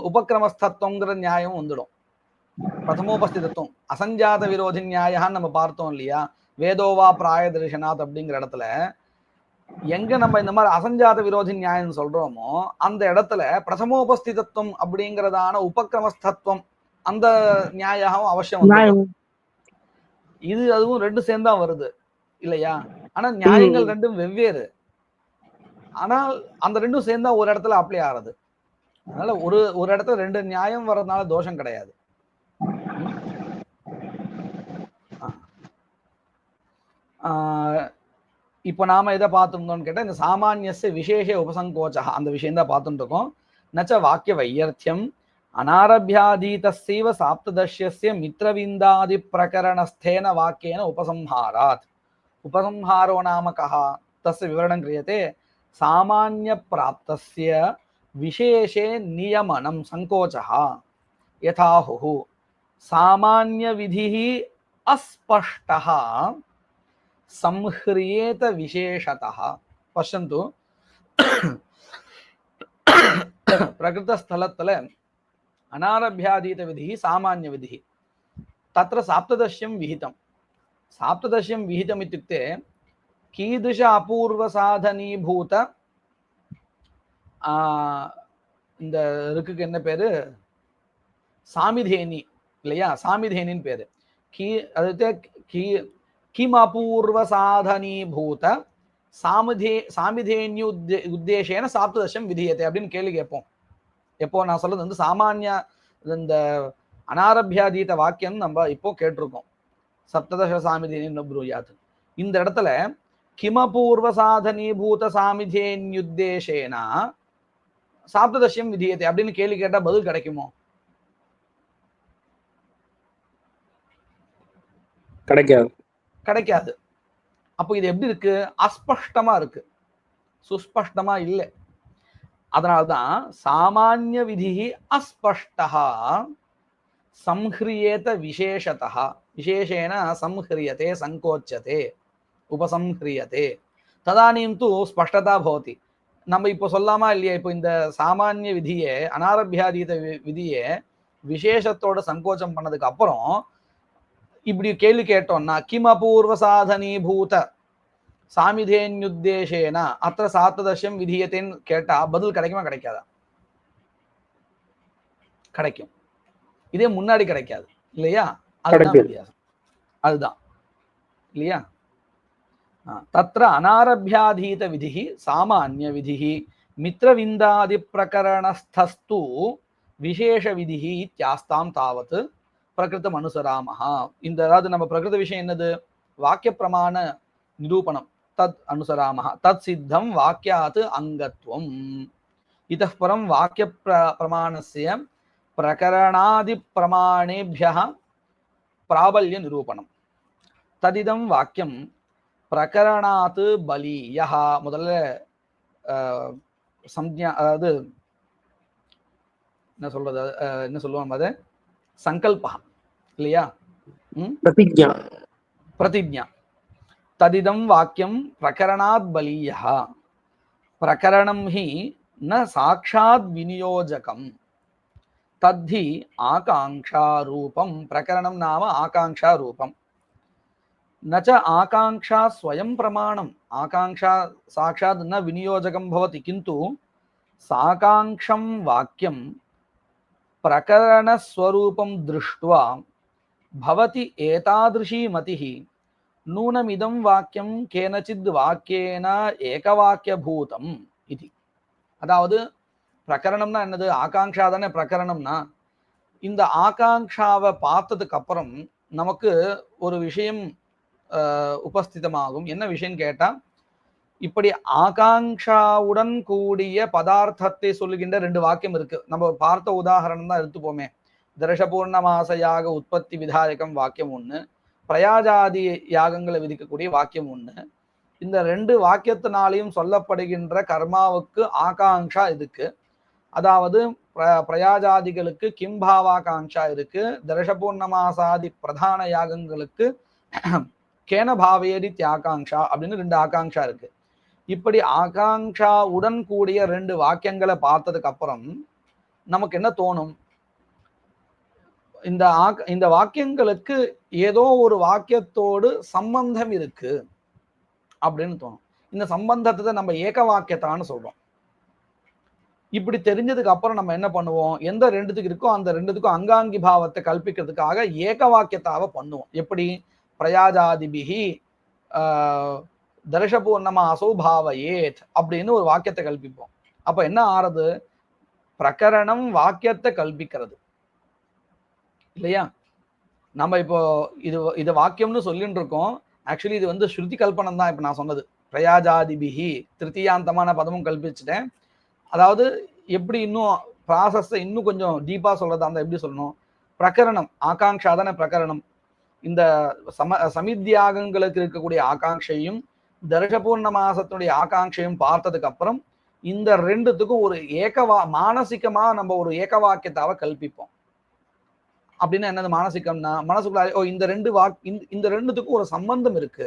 உபக்கிரமஸ்தத்துவங்கிற நியாயம் வந்துடும். பிரதமோபஸ்திதத்துவம் அசஞ்சாத விரோதி நியாயம்னு நம்ம பார்த்தோம் இல்லையா, வேதோவா பிராய தரிசனாத் அப்படிங்கிற இடத்துல எங்க நம்ம இந்த மாதிரி அசஞ்சாத விரோதி நியாயம் சொல்றோமோ அந்த இடத்துல பிரதமோபஸ்திதத்துவம் அப்படிங்கிறதான உபக்கிரமஸ்தத்துவம் அந்த நியாயம் அவசியம் வந்துடும். இது அதுவும் ரெண்டு சேர்ந்தா வருது இல்லையா, ஆனா நியாயங்கள் ரெண்டும் வெவ்வேறு, ஆனால் அந்த ரெண்டும் சேர்ந்தா ஒரு இடத்துல அப்ளை ஆறது. அதனால ஒரு இடத்துல ரெண்டு நியாயம் வர்றதுனால தோஷம் கிடையாது. இப்போ நாம எதை பார்த்துருந்தோம்னு கேட்டா, இந்த சாமானியஸ்ய விசேஷ உபசங்கோச்சா அந்த விஷயம் தான் பார்த்துட்டு இருக்கோம். நச்ச வாக்கிய வையர்த்தியம் அனாரபியாதீதஸ்யைவ சாப்ததர்ஷ்யஸ்ய மித்ரவிந்தாதி பிரகரணஸ்தேன வாக்கியேன உபசம்ஹாராத். उपसंहारो नाम कः तस्य विवरणं क्रियते। सामान्य प्राप्तस्य विशेषे नियमनं संकोचः यथाहुः सामान्य विधिः अस्पष्टः संह्रियेत विशेषतः। पश्यन्तु प्रकृतस्थलतल अनारभ्यादीत विधिः सामान्य विधिः, तत्र साप्तदश्यं विहितं। साप्तदश्यं विहितम् इत्युक्ते कीदृश अपूर्व साधनीभूत இந்த ருக்கு என்ன பேரு, சாமிதேனி இல்லையா, சாமிதேனின் பேரு. அது கிம் அபூர்வ சாதனீபூத சாமிதேன்யு உத்தேசேன சாப்ததசம் விதியத்தை அப்படின்னு கேள்வி கேட்போம். எப்போ நான் சொல்றது வந்து சாமானிய இந்த அனாரபியாதீத வாக்கியம் நம்ம இப்போ கேட்டிருக்கோம், சப்ததச சாமிதேனி ப்ரூயாத். இந்த இடத்துல கிமபூர்வ சாதனீபூத சாமிதேன்யுத்தேசேனா சாப்ததசியம் விதியத்தை அப்படின்னு கேள்வி கேட்டா பதில் கிடைக்குமோ? கிடைக்காது. அப்போ இது எப்படி இருக்கு, அஸ்பஷ்டமா இருக்கு, சுஸ்பஷ்டமா இல்லை. அதனால்தான் சாமானிய விதி அஸ்பஷ்டா संह्रियेत विशेषतः, विशेषेण संह्रियते संकोच्यते उपसंह्रियते तदानीं तु स्पष्टता भवति. நம்ம இப்போ சொல்லாமா இல்லையா, இப்போ இந்த சாமானிய விதியை அனாரபியாதீத விதியை விசேஷத்தோட சங்கோச்சம் பண்ணதுக்கு அப்புறம் இப்படி கேள்வி கேட்டோம்னா கிம் அபூர்வ சாதனீபூத சாமிதேன்யுத்தேசேன அத்த சாப்ததசம் விதியத்தைன்னு கேட்டா பதில் கிடைக்குமா கிடைக்காதா? கிடைக்கும். இதே முன்னாடி கிடைக்காது இல்லையா, அதுதான் வித்தியாசம், அதுதான் இல்லையா. தத்ர அனாரபியாதீத விதி சாமானிய விதி மித்ரவிந்தாதி பிரகரணஸ்தஸ்து விசேஷ விதி இத்யாஸ்தாம் தாவத் பிரகிருதம் அனுசராமஹா. இந்த அதாவது நம்ம பிரகிருத விஷயம் என்னது, வாக்கிய பிரமாண நிரூபணம், தத் அனுசராமஹா தத் சித்தம் வாக்கியாத் அங்கத்வம். இதः परं வாக்கிய பிரமாணஸ்ய பிரகரணாதி பிரமாணேभ्यः प्राबल्य निरूपणம். ததிதம் வாக்கியம் பிரகரணாத் பலியஹ. முதல்ல சம்ஞா, அதாவது என்ன சொல்றது, என்ன சொல்லுவாங்க அது, சங்கல்பா இல்லையா, பிரதிஜ்ஞா. பிரதிஜ்ஞா. ததிதம் வாக்கியம் பிரகரணாத் பலியஹ. பிரகரணம் ஹி ந சாக்ஷாத் விநியோஜகம் तद्धि आकांक्षा रूपम. प्रकरणम नाम आकांक्षा रूपम, न च आकांक्षा स्वयं प्रमाणम. आकांक्षा साक्षात् न विनियोजकं भवति, किन्तु साकांक्षं वाक्यं प्रकरण स्वरूपं दृष्ट्वा भवति एतादृशी मतिः नूनमिदं वाक्यं केनचिद् वाक्येन एकवाक्यभूतम् इति. அதாவது பிரகரணம்னா என்னது, ஆகாங்ஷா தானே பிரகரணம்னா. இந்த ஆகாங்ஷாவை பார்த்ததுக்கு அப்புறம் நமக்கு ஒரு விஷயம் உபஸ்திதமாகும். என்ன விஷயம் கேட்டா, இப்படி ஆகாங்ஷாவுடன் கூடிய பதார்த்தத்தை சொல்லுகின்ற ரெண்டு வாக்கியம் இருக்கு. நம்ம பார்த்த உதாரணம் தான் எடுத்துப்போமே, தர்ஷபூர்ணமாச யாக உற்பத்தி விதாயகம் வாக்கியம் ஒண்ணு, பிரயாஜாதி யாகங்களை விதிக்கக்கூடிய வாக்கியம் ஒண்ணு, இந்த ரெண்டு வாக்கியத்தினாலையும் சொல்லப்படுகின்ற கர்மாவுக்கு ஆகாங்ஷா இருக்கு. அதாவது பிரயாஜாதிகளுக்கு கிம்பாவாகாங்ஷா இருக்கு. தர்ஷபூர்ணமாசாதி பிரதான யாகங்களுக்கு கேன பாவேரி தியாகாங்ஷா அப்படின்னு ரெண்டு ஆகாங்ஷா இருக்கு. இப்படி ஆகாங்ஷாவுடன் கூடிய ரெண்டு வாக்கியங்களை பார்த்ததுக்கு அப்புறம் நமக்கு என்ன தோணும்? இந்த வாக்கியங்களுக்கு ஏதோ ஒரு வாக்கியத்தோடு சம்பந்தம் இருக்கு அப்படின்னு தோணும். இந்த சம்பந்தத்தை நம்ம ஏக வாக்கியத்தான்னு சொல்றோம். இப்படி தெரிஞ்சதுக்கு அப்புறம் நம்ம என்ன பண்ணுவோம்? எந்த ரெண்டுத்துக்கு இருக்கோ அந்த ரெண்டுத்துக்கும் அங்காங்கி பாவத்தை கல்பிக்கிறதுக்காக ஏக வாக்கியத்தாவை பண்ணுவோம். எப்படி? பிரயாஜாதிபிகி தர்ஷபூர்ணமாசோ பாவயேத் அப்படின்னு ஒரு வாக்கியத்தை கல்பிப்போம். அப்ப என்ன ஆறது? பிரகரணம் வாக்கியத்தை கல்பிக்கிறது இல்லையா? நம்ம இப்போ இது வாக்கியம்னு சொல்லிட்டு இருக்கோம். ஆக்சுவலி இது வந்து ஸ்ருதி கல்பனம் தான். இப்ப நான் சொன்னது பிரயாஜாதிபிகி திருத்தியாந்தமான பதமும் கல்பிச்சுட்டேன். அதாவது எப்படி இன்னும் ப்ராசஸ் இன்னும் கொஞ்சம் டீப்பா சொல்றதா இருந்தா எப்படி சொல்லணும்? பிரகரணம் ஆகாங்ஷா தானே பிரகரணம். இந்த சமித்யாகங்களுக்கு இருக்கக்கூடிய ஆகாங்ஷையும் தர்ஷபூர்ண மாசத்தினுடைய ஆகாங்ஷையும் பார்த்ததுக்கு அப்புறம் இந்த ரெண்டுத்துக்கும் ஒரு மானசிகமா நம்ம ஒரு ஏக வாக்கியத்தாவை கல்பிப்போம். அப்படின்னா என்னது மானசிகம்னா? மனசுக்குள்ள இந்த ரெண்டுத்துக்கும் ஒரு சம்பந்தம் இருக்கு.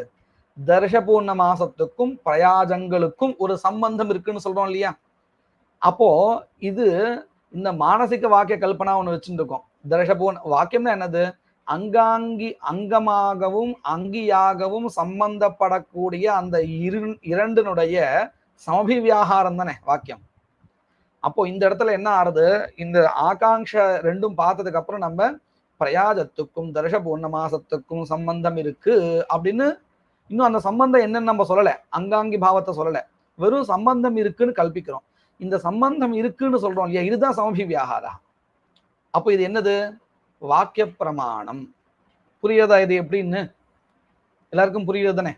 தர்ஷபூர்ண மாசத்துக்கும் பிரயாஜங்களுக்கும் ஒரு சம்பந்தம் இருக்குன்னு சொல்றோம் இல்லையா? அப்போ இது இந்த மானசிக வாக்கிய கல்பனா ஒண்ணு வச்சுட்டு இருக்கோம். தர்ஷபூர்ண வாக்கியம்னா என்னது? அங்கமாகவும் அங்கியாகவும் சம்பந்தப்படக்கூடிய அந்த இரண்டினுடைய சமபிவியாகாரம் தானே வாக்கியம். அப்போ இந்த இடத்துல என்ன ஆறுது? இந்த ஆகாங்ஷ ரெண்டும் பார்த்ததுக்கு அப்புறம் நம்ம பிரயாஜத்துக்கும் தர்ஷபூர்ண மாசத்துக்கும் சம்பந்தம் இருக்கு அப்படின்னு இன்னும் அந்த சம்பந்தம் என்னன்னு நம்ம சொல்லல, அங்காங்கி பாவத்தை சொல்லல, வெறும் சம்பந்தம் இருக்குன்னு கல்பிக்கிறோம். இந்த சம்பந்தம் இருக்குன்னு சொல்றோம் இல்லையா? இதுதான் சமபிவியாகாரா. அப்போ இது என்னது? வாக்கிய பிரமாணம். புரியுதா இது எப்படின்னு? எல்லாருக்கும் புரியுது தானே?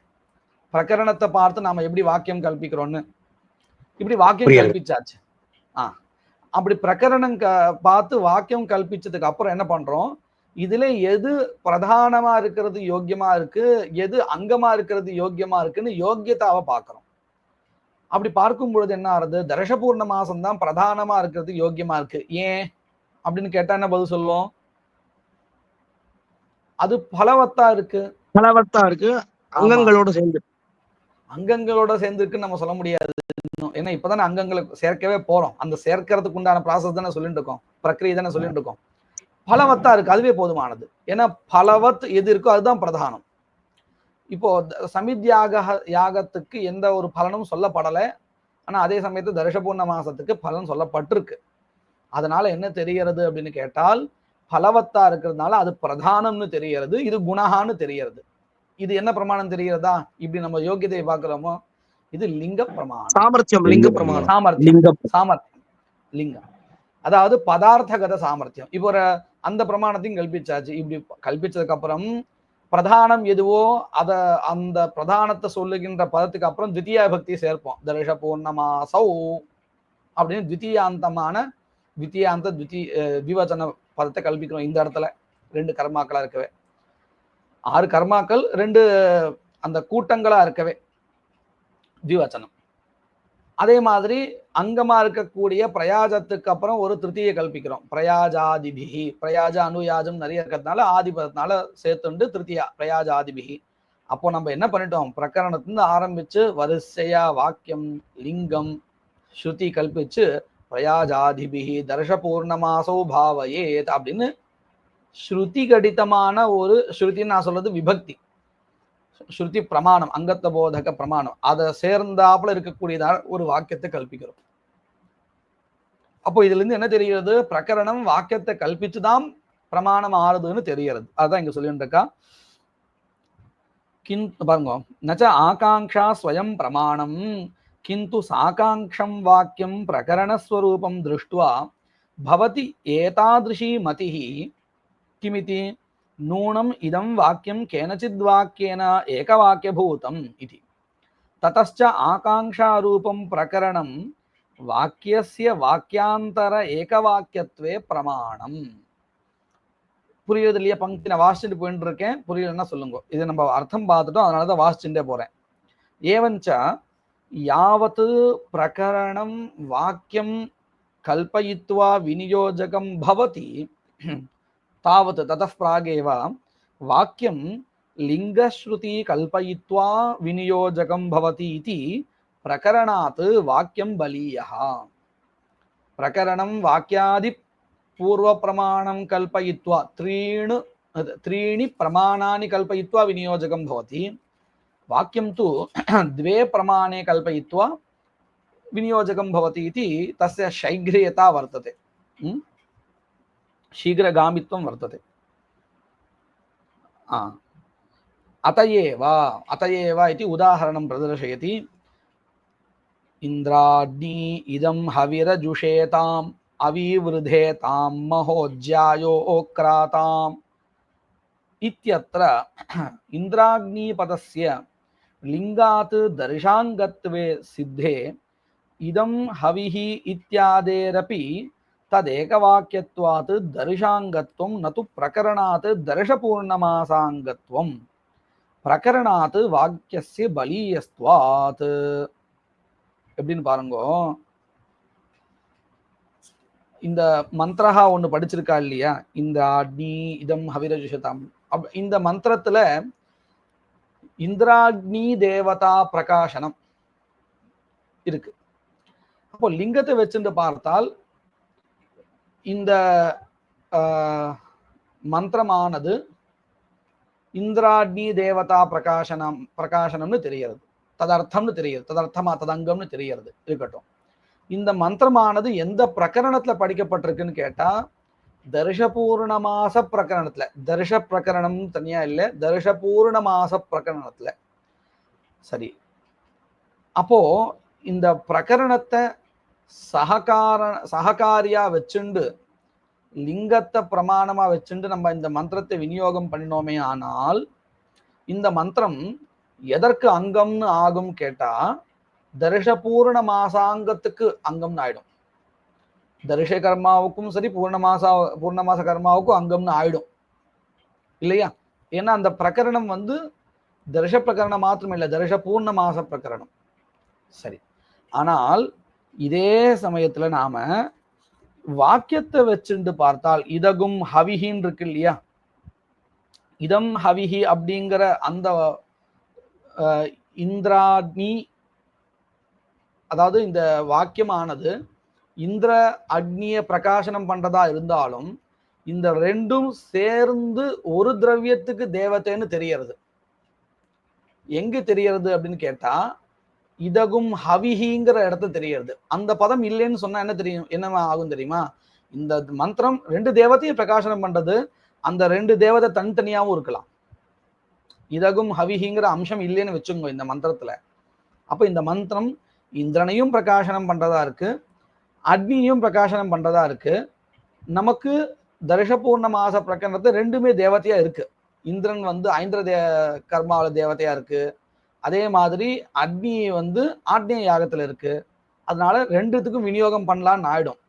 பிரகரணத்தை பார்த்து நாம எப்படி வாக்கியம் கல்பிக்கிறோம்னு. இப்படி வாக்கியம் கல்பிச்சாச்சு. அப்படி பிரகரணம் பார்த்து வாக்கியம் கல்பிச்சதுக்கு அப்புறம் என்ன பண்றோம்? இதுல எது பிரதானமா இருக்கிறது யோக்கியமா இருக்கு, எது அங்கமா இருக்கிறது யோக்கியமா இருக்குன்னு யோக்கியதாவை பார்க்கிறோம். அப்படி பார்க்கும் பொழுது என்ன ஆறுது? தர்ஷபூர்ண மாசம் தான் பிரதானமா இருக்கிறது யோக்கியமா இருக்கு. ஏன் அப்படின்னு கேட்டா என்ன பதில் சொல்லுவோம்? அது பலவத்தா இருக்கு. அங்கங்களோட சேர்ந்து இருக்குன்னு நம்ம சொல்ல முடியாது. ஏன்னா இப்பதானே அங்கங்களுக்கு சேர்க்கவே போறோம். அந்த சேர்க்கறதுக்கு உண்டான ப்ராசஸ் தானே சொல்லிட்டு இருக்கோம், பிரக்கிரியை தானே சொல்லிட்டு இருக்கோம். பலவத்தா இருக்கு, அதுவே போதுமானது. ஏன்னா பலவத் எது இருக்கோ அதுதான் பிரதானம். இப்போ யாகத்துக்கு எந்த ஒரு பலனும் சொல்லப்படலை. ஆனா அதே சமயத்துல தர்ஷபூர்ண மாசத்துக்கு பலன் சொல்லப்பட்டிருக்கு. அதனால என்ன தெரிகிறது அப்படின்னு கேட்டால், பலவத்தா இருக்கிறதுனால அது பிரதானம்னு தெரிகிறது, இது குணஹான்னு தெரிகிறது. இது என்ன பிரமாணம் தெரிகிறதா? இப்படி நம்ம யோகியத்தை பார்க்கிறோமோ, இது லிங்க பிரமாணம். சாமர்த்தியம், லிங்க பிரமாணம். சாமர்த்தியம் லிங்கம், அதாவது பதார்த்தகத சாமர்த்தியம். இப்போ அந்த பிரமாணத்தையும் கல்பிச்சாச்சு. இப்படி கல்பிச்சதுக்கு அப்புறம் பிரதானம் எதுவோ அந்த பிரதானத்தை சொல்லுகின்ற பதத்துக்கு அப்புறம் தித்தியா பக்தியை சேர்ப்போம். தர்ஷபூர்ணமாசௌ அப்படின்னு திவச்சன பதத்தை கல்பிக்கிறோம். இந்த இடத்துல 2 கர்மாக்களா இருக்கவே, 6 கர்மாக்கள் 2 அந்த கூட்டங்களா இருக்கவே திவச்சனம். அதே மாதிரி அங்கமா இருக்கக்கூடிய பிரயாஜத்துக்கு அப்புறம் ஒரு திருத்தியை கல்பிக்கிறோம். பிரயாஜாதிபிகி, பிரயாஜ அனுயாஜம் நிறைய இருக்கிறதுனால ஆதிபதத்தினால சேர்த்துண்டு திருத்தியா பிரயாஜாதிபிகி. அப்போ நம்ம என்ன பண்ணிட்டோம்? பிரகரணத்திலிருந்து ஆரம்பிச்சு வரிசையா வாக்கியம், லிங்கம், ஸ்ருதி கல்பிச்சு பிரயாஜாதிபிகி தர்ஷபூர்ணமாசோ பாவயேத் அப்படின்னு ஸ்ருதி கடிதமான ஒரு ஸ்ருதின்னு நான் சொல்றது விபக்தி, ஸ்ருதி பிரமாணம், அங்கத்த போதக பிரமாணம், அதை சேர்ந்தாப்புல இருக்கக்கூடியதான ஒரு வாக்கியத்தை கல்பிக்கிறோம். அப்போ இதுல இருந்து என்ன தெரிகிறது? பிரகரணம் வாக்கியத்தை கல்பிச்சுதான் பிரமாணம் ஆறுதுன்னு தெரிகிறது. அதுதான் இங்க சொல்லிட்டு இருக்கா. பாருங்க, நச்ச ஆகாங்ஷா ஸ்வயம் பிரமாணம் கிந்து சாகாங்ஷம் வாக்கியம் பிரகரணஸ்வரூபம் திருஷ்டுவா பவதி ஏதாதிருஷி மதிஹி கிமிதி நூனம் இதம் வாக்கியம் கேனச்சித் வாக்கியேன ஏகவாக்கியபூதம் இதி ததஸ்ச ஆகாங்ஷாரூபம் பிரகரணம் வாக்கியஸ்ய வாக்கியாந்தர ஏகவாக்கியத்வே பிரமாணம். புரியுது இல்லையா? பங்கி நான் வாசிச்சுட்டு போயிட்டு இருக்கேன், புரியலன்னா சொல்லுங்க. இது நம்ம அர்த்தம் பார்த்துட்டோம், அதனாலதான் வாசிச்சுட்டே போறேன். एवञ्च यावत् प्रकरणं वाक्यं कल्पयित्वा विनियोजकं भवति तावत् ततः प्रागेव वाक्यं लिङ्गश्रुति कल्पयित्वा विनियोजकं भवति इति प्रकरणात् वाक्यं बलीयः। प्रकरणं वाक्यादि पूर्वप्रमाणं कल्पयित्वा त्रीणि प्रमाणानि कल्पयित्वा विनियोजकं भवति। वाक्यं तु द्वे प्रमाणे कल्पयित्वा विनियोजकं भवति इति तस्य शैघ्र्यता वर्तते, शीघ्रगामित्वं वर्तते। अत एव इति उदाहरणं प्रदर्शयति। इन्द्राग्नि इदं हविरजुषेताम् अविवृधेतां महोज्यायोक्राताम् इत्यत्र इन्द्राग्निपदस्य लिङ्गात् दर्शाङ्गत्वे सिद्धे इदं हविः इत्यादेरपि तदेकवाक्यत्वात् दर्शाङ्गत्वं न तु प्रकरणात् दर्शपूर्णमासाङ्गत्वं प्रकरणात् वाक्यस्य बलीयस्त्वात्। எப்படின்னு பாருங்கோ, இந்த மந்திரஹா ஒன்று படிச்சிருக்கா இல்லையா, இந்த அக்னி இதம் ஹவிரஜுஷதாம். இந்த மந்திரத்துல இந்திராக்னி தேவதா பிரகாசனம் இருக்கு. அப்போ லிங்கத்தை வச்சுட்டு பார்த்தால் இந்த மந்திரமானது இந்திராக்னி தேவதா பிரகாசனம்னு தெரிகிறது, ததர்த்தம்னு தெரியுது, ததங்கம்னு தெரியறது இருக்கட்டும். இந்த மந்திரமானது எந்த பிரகரணத்துல படிக்கப்பட்டிருக்குன்னு கேட்டா தர்ஷபூர்ணமாச பிரகரணத்துல, தர்ஷ பிரகரணம் தனியா இல்லை, தர்ஷபூர்ணமாச பிரகரணத்துல. சரி, அப்போ இந்த பிரகரணத்தை சககாரியா வச்சுண்டு லிங்கத்தை பிரமாணமா வச்சுண்டு நம்ம இந்த மந்திரத்தை விநியோகம் பண்ணினோமே ஆனால் இந்த மந்திரம் எதற்கு அங்கம்னு ஆகும் கேட்டா தர்ஷபூர்ண மாசாங்கத்துக்கு அங்கம்னு ஆயிடும். தர்ஷ கர்மாவுக்கும் சரி பூர்ணமாச கர்மாவுக்கும் அங்கம்னு ஆயிடும் இல்லையா? ஏன்னா அந்த பிரகரணம் தர்ஷ பிரகரணம் மாத்திரம் இல்லை, தர்ஷ பூர்ண மாச பிரகரணம். சரி, ஆனால் இதே சமயத்துல நாம வாக்கியத்தை வச்சுட்டு பார்த்தால் இதகும் ஹவிஹின்னு இருக்கு இல்லையா, இதம் ஹவிஹி அப்படிங்கிற அந்த இந்திராக்னி, அதாவது இந்த வாக்கியமானது இந்திர அக்னிய பிரகாசனம் பண்றதா இருந்தாலும் இந்த ரெண்டும் சேர்ந்து ஒரு திரவியத்துக்கு தேவதைன்னு தெரியறது. எங்க தெரியறது அப்படின்னு கேட்டா இதகும் ஹவிஹிங்கிற இடத்துல தெரியறது. அந்த பதம் இல்லைன்னு சொன்னா என்ன தெரியும், என்ன ஆகும் தெரியுமா? இந்த மந்திரம் ரெண்டு தேவத்தையும் பிரகாசனம் பண்றது, அந்த ரெண்டு தேவதை தனித்தனியாவும் இருக்கலாம். இதகும் ஹவிஹிங்கிற அம்சம் இல்லைன்னு வச்சுங்க இந்த மந்திரத்துல. அப்ப இந்த மந்திரம் இந்திரனையும் பிரகாசனம் பண்றதா இருக்கு, அக்னியையும் பிரகாசனம் பண்றதா இருக்கு. நமக்கு தர்ஷபூர்ண மாச பிரகரணத்தை ரெண்டுமே தேவதையா இருக்கு. இந்திரன் ஐந்திர கர்மாவில தேவதையா இருக்கு, அதே மாதிரி அக்னி ஆக்னேய யாகத்துல இருக்கு. அதனால ரெண்டுத்துக்கும் விநியோகம் பண்ணலான்னு ஆயிடும்.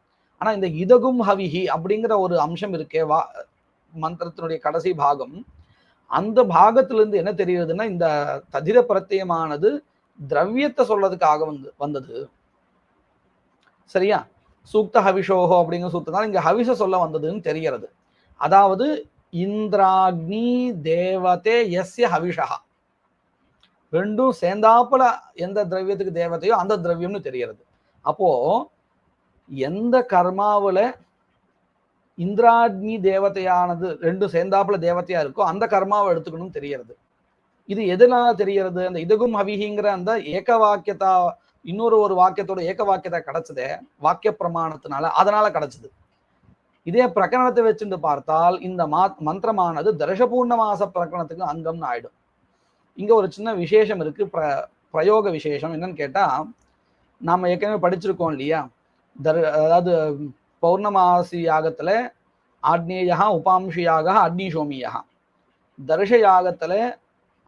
ஆனா இந்த இதகும் ஹவிஹி அப்படிங்கிற ஒரு அம்சம் இருக்கே மந்திரத்தினுடைய கடைசி பாகம், அந்த பாகத்திலிருந்து என்ன தெரியுதுன்னா இந்த ததிர பிரத்யமானது திரவியத்தை சொல்றதுக்காக வந்தது. சரியா? சூக்த ஹவிஷோஹோ அப்படிங்கிற சூக்தனால இங்க ஹவிஷ சொல்ல வந்ததுன்னு தெரிகிறது. அதாவது இந்திராக்னி தேவதே எஸ்ய ஹவிஷா, ரெண்டும் சேர்ந்தாப்புல எந்த திரவியத்துக்கு தேவதையோ அந்த திரவியம்னு தெரிகிறது. அப்போ எந்த கர்மாவுல இந்திராக்னி தேவதையானது ரெண்டும் சேர்ந்தாப்புல தேவதையா இருக்கோ அந்த கர்மாவை எடுத்துக்கணும் தெரிகிறது. இது எதனால தெரிகிறது? அந்த இதகும் ஹவிஹிங்கிற அந்த ஏக வாக்கியத்தா, இன்னொரு வாக்கியத்தோட ஏக வாக்கியத்தை கிடைச்சதே வாக்கிய பிரமாணத்தினால, அதனால கிடைச்சது. இதே பிரகரணத்தை வச்சுட்டு பார்த்தால் இந்த மந்திரமானது தர்ஷபூர்ண மாச பிரகரணத்துக்கு அங்கம்னு ஆயிடும். இங்க ஒரு சின்ன விசேஷம் இருக்கு, பிரயோக விசேஷம். என்னன்னு கேட்டா நாம ஏற்கனவே படிச்சிருக்கோம் இல்லையா, அதாவது பௌர்ணமாசி யாகத்துல ஆக்னேயா உபாம்ஷியாக அக்னிசோமியா, தர்ஷ யாகத்துல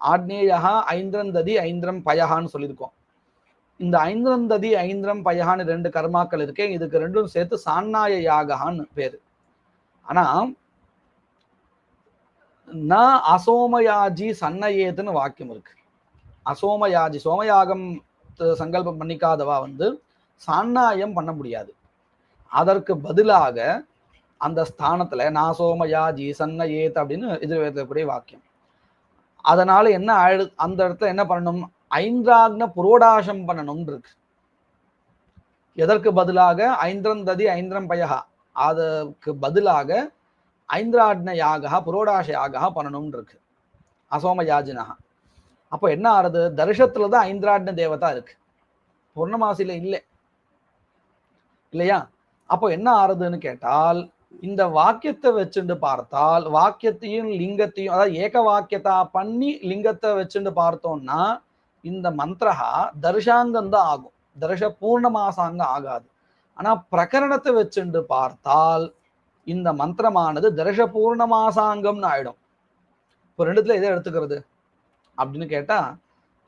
ஆக்னேயா ஐந்திரந்ததி ஐந்திரம் பயகான்னு சொல்லியிருக்கோம். இந்த ஐந்திரந்ததி ஐந்திரம் பயகான்னு ரெண்டு கர்மாக்கள் இருக்கு. இதுக்கு ரெண்டும் சேர்த்து சான்னாய யாகான்னு பேரு. ஆனா ந அசோமயாஜி சன்னயேதுன்னு வாக்கியம் இருக்கு. அசோமயாஜி சோமயாகம் சங்கல்பம் பண்ணிக்காதவா வந்து சான்னாயம் பண்ண முடியாது. அதற்கு பதிலாக அந்த ஸ்தானத்துல நான் சோமயாஜி சன்ன ஏத் அப்படின்னு எதிர்வேற்கக்கூடிய வாக்கியம். அதனால என்ன அந்த இடத்துல என்ன பண்ணணும், ஐந்திராக்ன புரோடாசம் பண்ணணும் இருக்கு. எதற்கு பதிலாக ஐந்திரந்ததி ஐந்திரம் பயகா, அதற்கு பதிலாக ஐந்திராட்ன யாகா புரோடாச யாகா பண்ணணும் இருக்கு அசோம யாஜினகா. அப்போ என்ன ஆறுது, தர்ஷத்துலதான் ஐந்திராட்ன தேவதா இருக்கு, பூர்ணமாசில இல்லை இல்லையா? அப்போ என்ன ஆறுதுன்னு கேட்டால், இந்த வாக்கியத்தை வச்சுட்டு பார்த்தால் வாக்கியத்தையும் லிங்கத்தையும், அதாவது ஏக வாக்கியத்தா பண்ணி லிங்கத்தை வச்சுட்டு பார்த்தோம்னா இந்த மந்திரஹா தர்ஷாங்கம் தான் ஆகும், தர்ஷ பூர்ணமாசாங்கம் ஆகாது. ஆனா பிரகரணத்தை வச்சுட்டு பார்த்தால் இந்த மந்திரமானது தர்ஷ பூர்ணமாசாங்கம்னு ஆயிடும். இப்போ ரெண்டுத்துல எதை எடுத்துக்கிறது அப்படின்னு கேட்டா,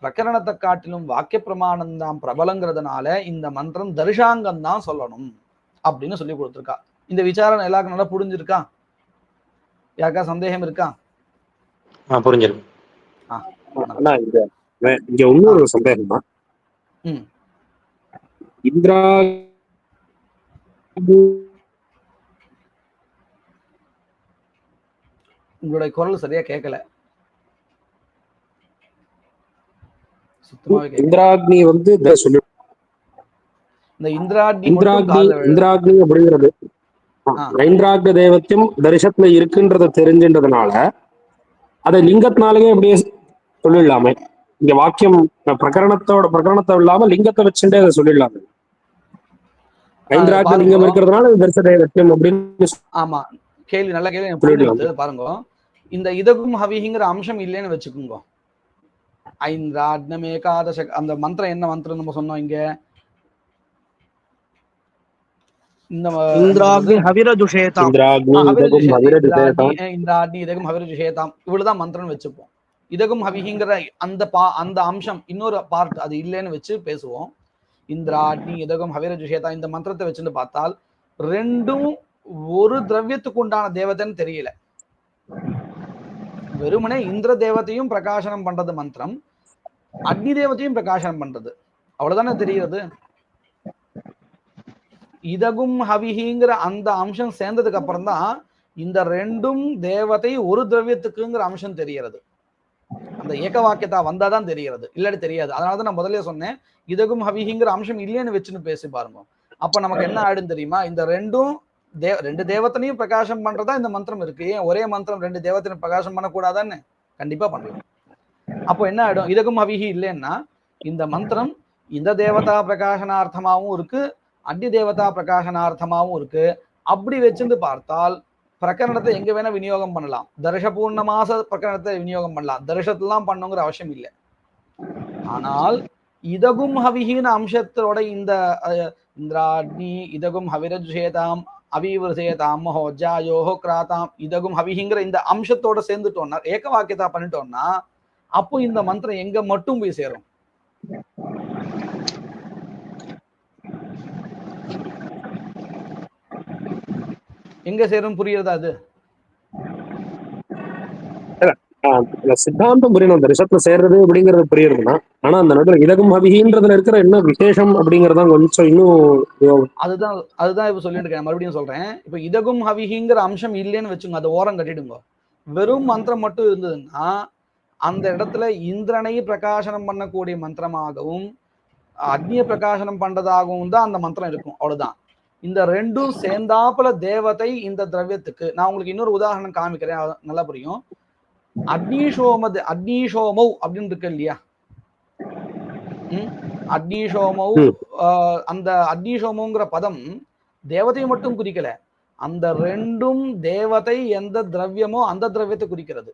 பிரகரணத்தை காட்டிலும் வாக்கிய பிரமாணம் தான் பிரபலங்கிறதுனால இந்த மந்திரம் தர்ஷாங்கம் தான் சொல்லணும் அப்படின்னு சொல்லி கொடுத்துருக்கா. இந்த விசாரணை எல்லாருக்கும் நல்லா புரிஞ்சிருக்கா? யாருக்கா சந்தேகம் இருக்கா? புரிஞ்சிருக்கு. இங்க இன்னொரு சந்தேகமா, இந்திரா உங்களுடைய குரல் சரியா கேட்கல. இந்திராக்னி வந்து இந்த இந்திராக்னி அப்படிங்கிறது ஐந்திராக்ன தேவத்தையும் தரிசனத்துல இருக்குன்றத தெரிஞ்சுன்றதுனால அதை லிங்கத்தினாலேயே அப்படியே சொல்லிடலாமே. இங்க வாக்கியம் பிரகரணத்தை இல்லாம லிங்கத்தை வச்சுட்டே அதை சொல்லிடலாமே. ஐந்திராக்ன லிங்கம் இருக்கிறதுனால தரிசன தேவத்தையும் அப்படின்னு. ஆமா, கேள்வி நல்ல கேள்வி. பாருங்க, இந்த இதகும் ஹவிங்கிற அம்சம் இல்லைன்னு வச்சுக்கோங்க. ஐந்திராக்னம் ஏகாதச அந்த மந்திரம் என்ன மந்திரம் நம்ம சொன்னோம் இங்க, இந்த இந்திராக்னி ஹவிரஜுஷேதாம் இதகும் ஹவிரஜுஷேதாம் இவ்வளவுதான் மந்திரம் வச்சுப்போம். இதகும் ஹவிங்கிற அந்த அம்சம் இன்னொரு பார்ட் அது இல்லைன்னு வச்சு பேசுவோம். இந்திராக்னி இதகும் ஹவிரஜுஷேதா இந்த மந்திரத்தை வச்சுன்னு பார்த்தால் ரெண்டும் ஒரு திரவியத்துக்கு உண்டான தேவதைன்னு தெரியல. வெறுமனே இந்திர தேவத்தையும் பிரகாசனம் பண்றது மந்திரம், அக்னி தேவத்தையும் பிரகாசனம் பண்றது, அவ்வளவுதானே தெரிகிறது. இதகும் ஹவிஹிங்கிற அந்த அம்சம் சேர்ந்ததுக்கு அப்புறம் தான் இந்த ரெண்டும் தேவதை ஒரு திரவியத்துக்குங்கிற அம்சம் தெரிகிறது. அந்த ஏக வாக்கியத்தா வந்தாதான் தெரிகிறது, இல்லாட்டி தெரியாது. அதனாலதான் நான் முதல்ல சொன்னேன், இதகும் ஹவிஹிங்கிற அம்சம் இல்லைன்னு வச்சுன்னு பேசி பாருங்க. அப்ப நமக்கு என்ன ஆயிடும் தெரியுமா, இந்த ரெண்டும் ரெண்டு தேவத்தனையும் பிரகாசம் பண்றதா இந்த மந்திரம் இருக்கு. ஏன் ஒரே மந்திரம் ரெண்டு தேவத்தையும் பிரகாசம் பண்ணக்கூடாதான்னு? கண்டிப்பா பண்ணலாம். அப்போ என்ன ஆயிடும், இதகும் ஹவிஹி இல்லைன்னா இந்த மந்திரம் இந்த தேவதா பிரகாசனார்த்தமாவும் இருக்கு, அக்னி தேவதா பிரகாசனார்த்தமாவும் இருக்கு. அப்படி வச்சிருந்து பார்த்தால் பிரகரணத்தை எங்க வேணா விநியோகம் பண்ணலாம், தர்ஷ பூர்ணமாச பிரகரணத்தை விநியோகம் பண்ணலாம், தர்ஷத்தெல்லாம் பண்ணுங்கிற அவசியம் இல்லை. ஆனால் இதகும் ஹவிஹின் அம்சத்தோட இந்த இந்திராக்னி இதகும் ஹவிரஜுஷேதாம் அவிவருஷேதாம் மஹோஜாயோஹோ கிராதாம் இதகும் ஹவிஹிங்கிற இந்த அம்சத்தோட சேர்ந்துட்டோம்னா, ஏக வாக்கியத்தா பண்ணிட்டோம்னா, அப்போ இந்த மந்திரம் எங்க மட்டும் போய் சேரும்? எங்க சேரும் புரியுறதா? அது சித்தாந்தம் புரியணும், தரிசனத்துல சேர்றது அப்படிங்கிறது புரியுறதுன்னா. ஆனா அந்த நடுவில் இதகும் ஹவிஹின்றதுல இருக்கிற என்ன விசேஷம் அப்படிங்கறதான் கொஞ்சம் இன்னும் அதுதான் இப்ப சொல்லிட்டு இருக்கேன். மறுபடியும் சொல்றேன், இப்ப இதகும் ஹவிஹிங்கிற அம்சம் இல்லைன்னு வச்சுங்க, அதை ஓரம் கட்டிடுங்க. வெறும் மந்திரம் மட்டும் இருந்ததுன்னா அந்த இடத்துல இந்திரனை பிரகாசனம் பண்ணக்கூடிய மந்திரமாகவும் அக்னிய பிரகாசனம் பண்றதாகவும் தான் அந்த மந்திரம் இருக்கும், அவ்வளவுதான். இந்த ரெண்டும் சேர்ந்தாப்புல தேவதை இந்த திரவியத்துக்கு. நான் உங்களுக்கு இன்னொரு உதாரணம் காமிக்கிறேன், நல்லா புரியும். அக்னிஷோமௌ அப்படின்னு இருக்கு இல்லையா, அக்னிஷோமௌ. அந்த அக்னிஷோமங்கிற பதம் தேவதையை மட்டும் குறிக்கல, அந்த ரெண்டும் தேவதை எந்த திரவியமோ அந்த திரவியத்தை குறிக்கிறது.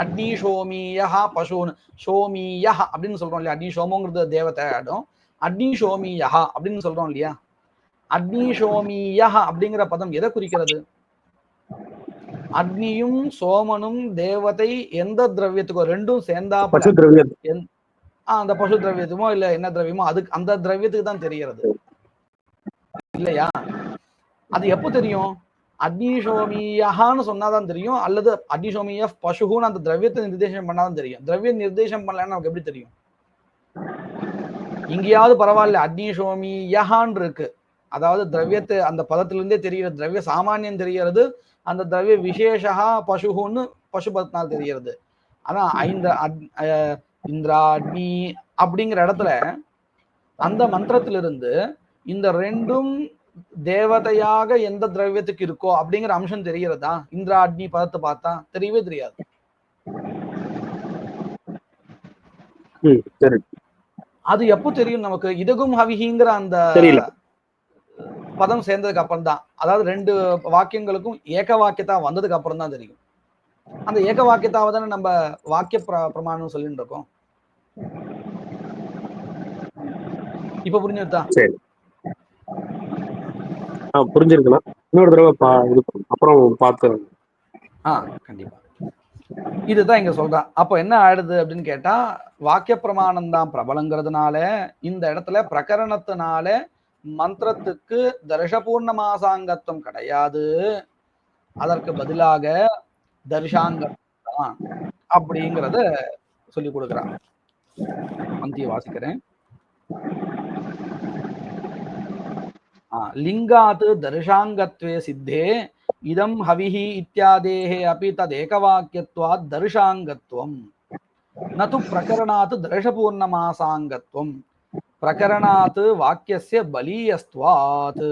அக்னிஷோமியா பசூன் சோமியா அப்படின்னு சொல்றோம் இல்லையா, அக்னிஷோமங்கிறது தேவதை ஆடும், அக்னிஷோமியா அப்படின்னு சொல்றோம் இல்லையா. அக்னிஷோமியா அப்படிங்கிற பதம் எதை குறிக்கிறது? அக்னியும் சோமனும் தேவதை எந்த திரவியத்துக்கோ ரெண்டும் சேர்ந்தா அந்த பசு திரவியத்துமோ இல்ல என்ன திரவியமோ அதுக்கு அந்த திரவியத்துக்கு தான் தெரிகிறது இல்லையா. அது எப்போ தெரியும்? அக்னிஷோமியான்னு சொன்னாதான் தெரியும், அல்லது அக்னிஷோமிய பசுன்னு அந்த திரவியத்தை நிர்தேசம் பண்ணாதான் தெரியும். திரவிய நிர்தேசம் பண்ணலன்னு நமக்கு எப்படி தெரியும்? இங்கேயாவது பரவாயில்ல, அக்னிஷோமியான் இருக்கு, அதாவது திரவியத்தை அந்த பதத்திலிருந்தே தெரிகிறது, திரவிய சாமானியம் தெரிகிறது, அந்த திரவிய விசேஷா பசுன்னு பசுபத்தினால் தெரிகிறது. ஆனா இந்திரா அக்னி அப்படிங்கிற இடத்துல அந்த மந்திரத்திலிருந்து இந்த ரெண்டும் தேவதையாக எந்த திரவியத்துக்கு இருக்கோ அப்படிங்கிற அம்சம் தெரிகிறதா? இந்திரா அக்னி பதத்தை பார்த்தா தெரியவே தெரியாது. அது எப்போ தெரியும் நமக்கு? இதகும் ஹவிஹிங்கிற அந்த பதம் சேர்ந்ததுக்கு அப்புறம் தான், அதாவது ரெண்டு வாக்கியங்களுக்கும் ஏக வாக்கியத்தா வந்ததுக்கு அப்புறம் தான் தெரியும். அந்த ஏக வாக்கியத்தாவை தானே நம்ம வாக்கிய பிரமாணம் சொல்லிட்டு இருக்கோம். இப்ப புரிஞ்சுதா? சரி, புரிஞ்சிருக்கலாம். இன்னொரு தடவை அப்புறம் பார்த்து. கண்டிப்பா இதுதான் இங்க சொல்றான். அப்ப என்ன ஆயிடுது அப்படின்னு கேட்டா, வாக்கிய பிரமாணம் தான் பிரபலங்கிறதுனால இந்த இடத்துல பிரகரணத்தினால மந்திரத்துக்கு தர்ஷபூர்ணமாசாங்கத்துவம் கிடையாது, அதற்கு பதிலாக தர்ஷாங்கத்துவம் தான் அப்படிங்கிறத சொல்லி கொடுக்குறான். பந்தியை வாசிக்கிறேன். लिंगात् दर्शांगत्वे सिद्धे इदं हविः इत्यादेः अपि तदेकवाक्यत्वात् दर्शांगत्वं न तु प्रकरणात् दर्शपूर्णमासांगत्वं प्रकरणात् वाक्यस्य बलीयस्त्वात्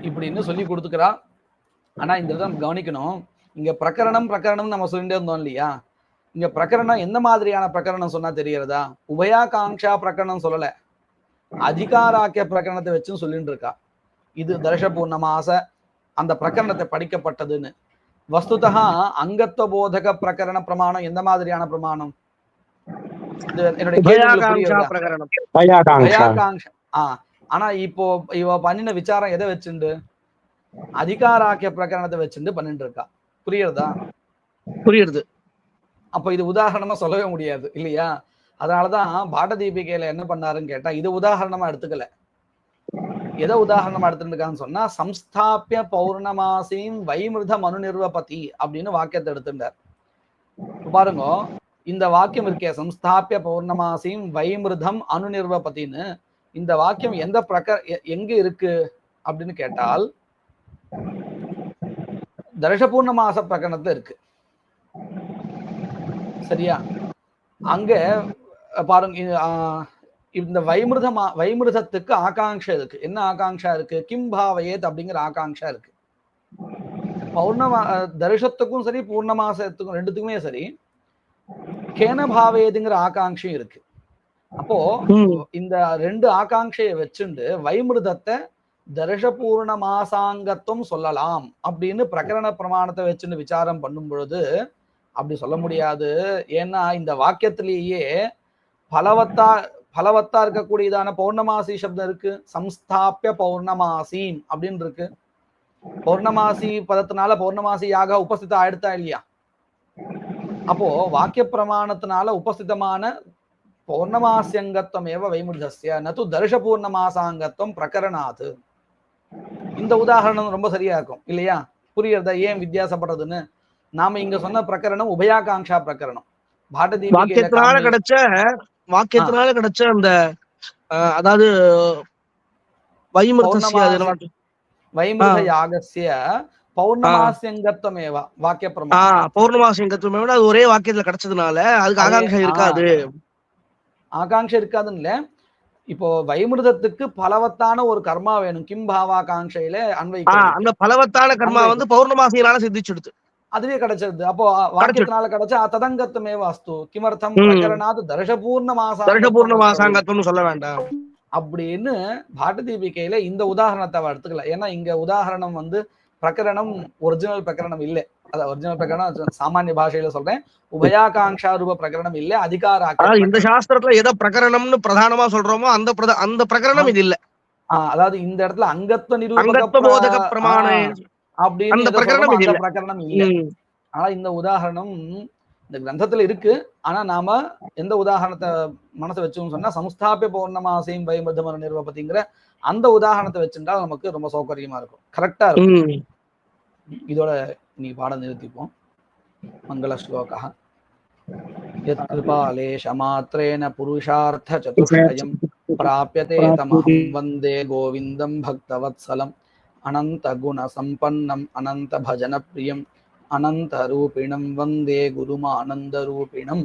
இப்படின்னு சொல்லி கொடுத்துக்கிறா. ஆனா இந்த இடம் கவனிக்கணும், இங்க பிரகரணம் நம்ம சொல்லிட்டே இருந்தோம் இல்லையா? இங்க பிரகரணம் எந்த மாதிரியான பிரகரணம் சொன்னா தெரியறதா? உபயாகாங்ஷா பிரகரணம் சொல்லல, அதிகாராக்கிய பிரகரணத்தை வச்சும் சொல்லிட்டு இருக்கா. இது தர்ஷபூர்ணமாச அந்த பிரகரணத்தை படிக்கப்பட்டதுன்னு. வஸ்துதா அங்கத்துவ போதக பிரகரண பிரமாணம் எந்த மாதிரியான பிரமாணம்? என்னுடைய ஆனா இப்போ இவ பண்ணின விசாரம் எதை வச்சுண்டு? அதிகாராக்கிய பிரகரணத்தை வச்சுட்டு பண்ணிட்டு இருக்கா. புரியுறதா? புரியுது. அப்ப இது உதாரணமா சொல்லவே முடியாது இல்லையா? அதனாலதான் பாடதீபிகையில என்ன பண்ணாருன்னு கேட்டா, இது உதாரணமா எடுத்துக்கல. எதை உதாரணமா எடுத்துருக்கான்னு சொன்னா, சம்ஸ்தாபிய பௌர்ணமாசின் வைமிருத மனு நிர்வபதி அப்படின்னு வாக்கியத்தை எடுத்துட்டார். பாருங்க, இந்த வாக்கியம் இருக்கே, சம்ஸ்தாபிய பௌர்ணமாசின் வைமிருதம் அனு நிர்வபதின்னு, இந்த வாக்கியம் எங்க இருக்கு அப்படின்னு கேட்டால் தர்ஷபூர்ணமாச பிரகரணத்துல இருக்கு. சரியா? அங்க பாருங்க, இந்த வைமிருதத்துக்கு ஆகாங்ஷா இருக்கு. என்ன ஆகாங்ஷா இருக்கு? கிம்பாவயேத் அப்படிங்கிற ஆகாங்ஷா இருக்கு. தரிசத்துக்கும் சரி பூர்ணமாசத்துக்கும் ரெண்டுத்துக்குமே சரி கேனபாவயேதுங்கிற ஆகாங்ஷையும் இருக்கு. அப்போ இந்த ரெண்டு ஆகாங்ஷையை வச்சுண்டு வைமிருதத்தை தர்ஷபூர்ணமாசாங்கத்துவம் சொல்லலாம் அப்படின்னு பிரகரண பிரமாணத்தை வச்சுன்னு விசாரம் பண்ணும் பொழுது அப்படி சொல்ல முடியாது. ஏன்னா இந்த வாக்கியத்திலேயே பலவத்தா இருக்கக்கூடியதான பௌர்ணமாசி சப்தம் இருக்கு. சம்ஸ்தாபிய பௌர்ணமாசீம் அப்படின்னு இருக்கு. பௌர்ணமாசி பதத்தினால பௌர்ணமாசியாக உபஸ்திதம் ஆயிடுத்தா இல்லையா? அப்போ வாக்கிய பிரமாணத்தினால உபஸ்திதமான பௌர்ணமாசியங்கத்துவம் ஏவ வைமுர்தஸ்ய நது தர்ஷபூர்ணமாசாங்கத்துவம் பிரகரணாது. இந்த உதாரணம் ரொம்ப சரியா இருக்கும் இல்லையா? புரியுறதா ஏன் வித்தியாசப்படுறதுன்னு? நாம இங்க சொன்ன பிரகரணம் உபயாகாங்ஷா பிரகரணம். வாக்கியத்தினால கிடைச்ச அந்த அதாவது வைமிருத யாகஸ்ய பௌர்ணமாசியங்கத்துவமேவ வாக்கிய பிரமாணம். பௌர்ணமாசியங்கத்துவமேவ அது ஒரே வாக்கியத்துல கிடைச்சதுனால அதுக்கு ஆகாங்ஷா இருக்காது. ஆகாங்ஷா இருக்காதுன்னு இல்ல, இப்போ வைமிருதத்துக்கு பலவத்தான ஒரு கர்மா வேணும். கிம்பாவாகாங்ஷையில அன்வைக்கிறது. அந்த பலவத்தான கர்மா வந்து பௌர்ணமாசியினால சித்திச்சுடுது, அதுவே கிடைச்சது. அப்போ வாக்கியத்தினால கிடைச்சா ததங்கத்துமே வாஸ்து கிமர்த்தம் பிரகரணாத் தர்ஷபூர்ணமாசாங்கத்துவம் சொல்ல வேண்டாம் அப்படின்னு பாடதீபிகையில இந்த உதாரணத்தை எடுத்துக்கல. ஏன்னா இங்க உதாரணம் வந்து பிரகரணம் ஒரிஜினல் பிரகரணம் இல்லை. அதான் ஒரிஜினல் பிரகரணம் சாமானிய பாஷையில சொல்றேன், உபயாகாங்ஷா ரூப பிரகரணம் இல்ல, அதிகார. இந்த சாஸ்திரத்துல எதை பிரகரணம்னு பிரதானமா சொல்றோமோ அந்த பிரகரணம் இது இல்ல. அதாவது இந்த இடத்துல அங்கத்துவ நிரூபக பிரமாணம் அப்படின்னு பிரகரணம் இல்லை. ஆனா இந்த உதாரணம் இந்த கிரந்தத்துல இருக்கு. ஆனா நாம எந்த உதாரணத்தை மனசை வச்சோம்னு சொன்னா சம்ஸ்தாபிய பௌர்ணமாசையும் பயமர்தமர நிர்வபதிங்கிற அந்த உதாரணத்தை வச்சுட்டா நமக்கு ரொம்ப சௌகரியமா இருக்கும், கரெக்டா இருக்கும். இதோட இன்னைக்கு பாடம் நிறுத்திப்போம். மங்கள ஸ்லோகா. யத் கிருபாலேஷ மாத்ரேன புருஷார்த்த சதுஷ்டயம் பிராப்யதே தமஹம் வந்தே கோவிந்தம் பக்தவத்சலம் அனந்த குண சம்பன்னம் அனந்த பஜன பிரியம் அனந்த ரூபிணம் வந்தே குருமானந்த ரூபிணம்.